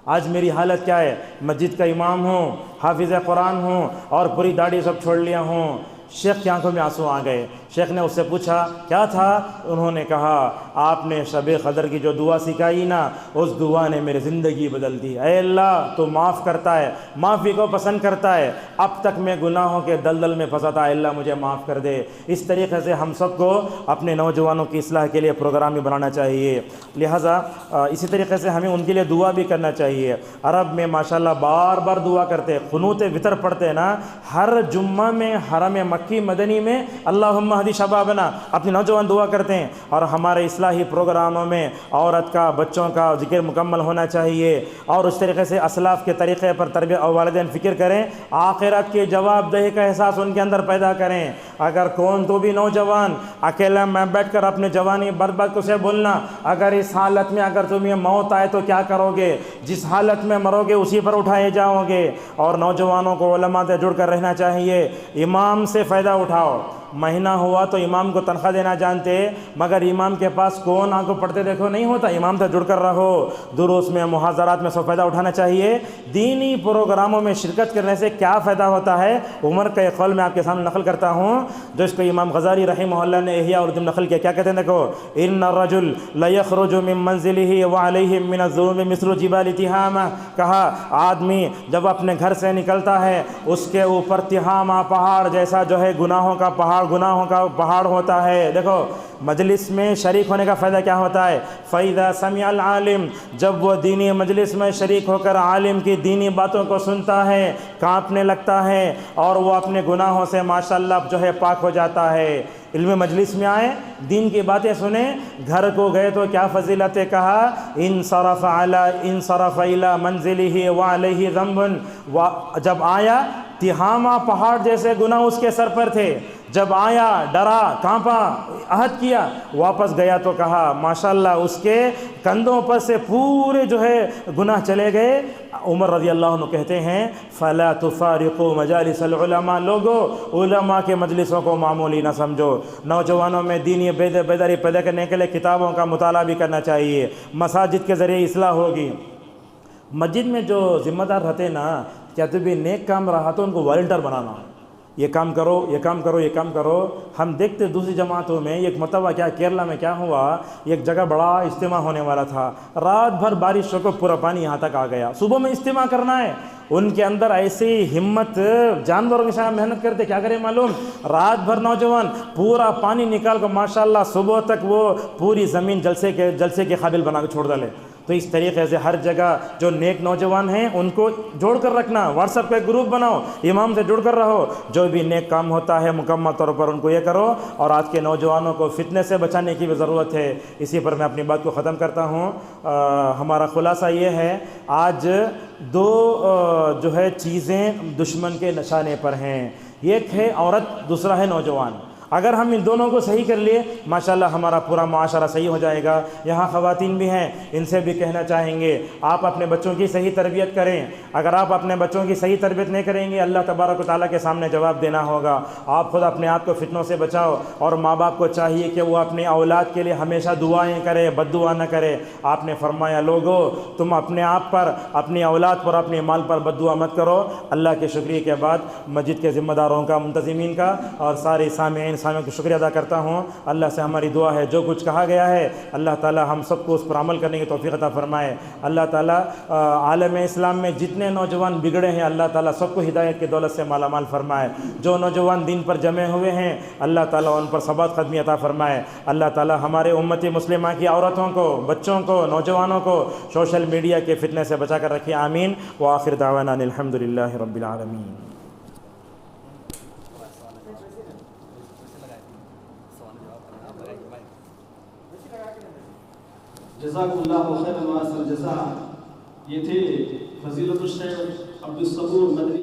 آج میری حالت کیا ہے، مسجد کا امام ہوں، حافظ قرآن ہوں اور پوری داڑھی سب چھوڑ لیا ہوں۔ شیخ کی آنکھوں میں آنسو آ گئے۔ شیخ نے اس سے پوچھا کیا تھا؟ انہوں نے کہا آپ نے شب قدر کی جو دعا سکھائی نا، اس دعا نے میری زندگی بدل دی۔ اے اللہ تو معاف کرتا ہے، معافی کو پسند کرتا ہے، اب تک میں گناہوں کے دلدل میں پھنسا تھا، اللہ مجھے معاف کر دے۔ اس طریقے سے ہم سب کو اپنے نوجوانوں کی اصلاح کے لیے پروگرام بھی بنانا چاہیے، لہٰذا اسی طریقے سے ہمیں ان کے لیے دعا بھی کرنا چاہیے۔ عرب میں ماشاءاللہ بار بار دعا کرتے، قنوت وطر پڑھتے نا، ہر جمعہ میں حرم مکی مدنی میں اللہم اہدی شبابنا، اپنے نوجوان دعا کرتے ہیں۔ اور ہمارے اصلاحی پروگراموں میں عورت کا، بچوں کا ذکر مکمل ہونا چاہیے، اور اس طریقے سے اسلاف کے طریقے پر تربیت اور والدین فکر کریں، آخرت کی جواب دہی کا احساس ان کے اندر پیدا کریں۔ اگر کون تو بھی نوجوان اکیلا میں بیٹھ کر اپنے جوانی برباد کو سے بولنا، اگر اس حالت میں اگر تمہیں موت آئے تو کیا کرو گے، جس حالت میں مرو گے اسی پر اٹھائے جاؤ گے۔ اور نوجوانوں کو علماء سے جڑ کر رہنا چاہیے، امام سے فائدہ اٹھاؤ۔ مہینہ ہوا تو امام کو تنخواہ دینا جانتے، مگر امام کے پاس کون آنکھوں پڑھتے دیکھو نہیں ہوتا، امام سے جڑ کر رہو، دروس میں محاضرات میں سب فائدہ اٹھانا چاہیے۔ دینی پروگراموں میں شرکت کرنے سے کیا فائدہ ہوتا ہے؟ عمر کا ایک قول میں آپ کے سامنے نقل کرتا ہوں، جو اس کو امام غزالی رحمہ اللہ نے احیاء الدین نقل کیا۔ کیا کہتے ہیں دیکھو، ان الرجل لیخرج من منزله وعلیہ من الذنوب مثل جبال تہامہ، کہا آدمی جب اپنے گھر سے نکلتا ہے اس کے اوپر تہامہ پہاڑ جیسا جو ہے گناہوں کا پہاڑ ہوتا ہے۔ دیکھو مجلس میں شریک ہونے کا فائدہ کیا ہوتا ہے؟ فَإِذَا سَمِعَ الْعَالِمُ، جب وہ دینی مجلس میں شریک ہو کر عالم کی دینی باتوں کو سنتا ہے کانپنے لگتا ہے، اور وہ اپنے گناہوں سے ماشاءاللہ جو ہے پاک ہو جاتا ہے۔ علم مجلس میں آئے، دین کی باتیں سنیں، گھر کو گئے تو کیا فضیلت ہے؟ کہا انصرف الی منزلہ وعلیہ ذنب، جب آیا تہامہ پہاڑ جیسے گناہ اس کے سر پر تھے، جب آیا ڈرا کانپا عہد کیا، واپس گیا تو کہا ماشاءاللہ اس کے کندھوں پر سے پورے جو ہے گناہ چلے گئے۔ عمر رضی اللہ عنہ کہتے ہیں فلا تفارقوا مجالس العلماء، لوگوں علماء کے مجلسوں کو معمولی نہ سمجھو۔ نوجوانوں میں دینی بیداری پیدا کرنے کے لیے کتابوں کا مطالعہ بھی کرنا چاہیے، مساجد کے ذریعے اصلاح ہوگی۔ مسجد میں جو ذمہ دار رہتے نا، کیا تو بھی نیک کام رہا تو ان کو والنٹر بنانا، یہ کام کرو یہ کام کرو یہ کام کرو۔ ہم دیکھتے دوسری جماعتوں میں، ایک مرتبہ کیا کیرلا میں کیا ہوا، ایک جگہ بڑا اجتماع ہونے والا تھا، رات بھر بارش ہو کر پورا پانی یہاں تک آ گیا، صبح میں اجتماع کرنا ہے۔ ان کے اندر ایسی ہمت، جانوروں کے ساتھ محنت کرتے، کیا کریں معلوم، رات بھر نوجوان پورا پانی نکال کر ماشاءاللہ صبح تک وہ پوری زمین جلسے کے قابل بنا کے چھوڑ ڈالے۔ تو اس طریقے سے ہر جگہ جو نیک نوجوان ہیں ان کو جوڑ کر رکھنا، واٹس ایپ پہ گروپ بناؤ، امام سے جڑ کر رہو، جو بھی نیک کام ہوتا ہے مکمل طور پر ان کو یہ کرو۔ اور آج کے نوجوانوں کو فتنے سے بچانے کی بھی ضرورت ہے۔ اسی پر میں اپنی بات کو ختم کرتا ہوں۔ ہمارا خلاصہ یہ ہے، آج دو جو ہے چیزیں دشمن کے نشانے پر ہیں، ایک ہے عورت، دوسرا ہے نوجوان۔ اگر ہم ان دونوں کو صحیح کر لیے ماشاءاللہ ہمارا پورا معاشرہ صحیح ہو جائے گا۔ یہاں خواتین بھی ہیں، ان سے بھی کہنا چاہیں گے آپ اپنے بچوں کی صحیح تربیت کریں۔ اگر آپ اپنے بچوں کی صحیح تربیت نہیں کریں گے، اللہ تبارک و تعالیٰ کے سامنے جواب دینا ہوگا۔ آپ خود اپنے آپ کو فتنوں سے بچاؤ، اور ماں باپ کو چاہیے کہ وہ اپنی اولاد کے لیے ہمیشہ دعائیں کرے، بد دعا نہ کرے۔ آپ نے فرمایا لوگوں تم اپنے آپ پر، اپنی اولاد پر، اپنے مال پر بد دعا مت کرو۔ اللہ کے شکریہ کے بعد مسجد کے ذمہ داروں کا، منتظمین کا اور سارے سامعین کو شکریہ ادا کرتا ہوں۔ اللہ سے ہماری دعا ہے جو کچھ کہا گیا ہے اللہ تعالی ہم سب کو اس پر عمل کرنے کی توفیق عطا فرمائے۔ اللہ تعالی عالم اسلام میں جتنے نوجوان بگڑے ہیں اللہ تعالی سب کو ہدایت کی دولت سے مالا مال فرمائے۔ جو نوجوان دین پر جمے ہوئے ہیں اللہ تعالی ان پر ثبات قدمی عطا فرمائے۔ اللہ تعالی ہمارے امت مسلمہ کی عورتوں کو، بچوں کو، نوجوانوں کو سوشل میڈیا کے فتنے سے بچا کر رکھے، آمین۔ وآخر دعوانا الحمدللہ رب العالمین۔ جزاک اللہ خیر و احسن الجزاء۔ یہ تھے فضیلت الشیخ عبدالصبور مدنی۔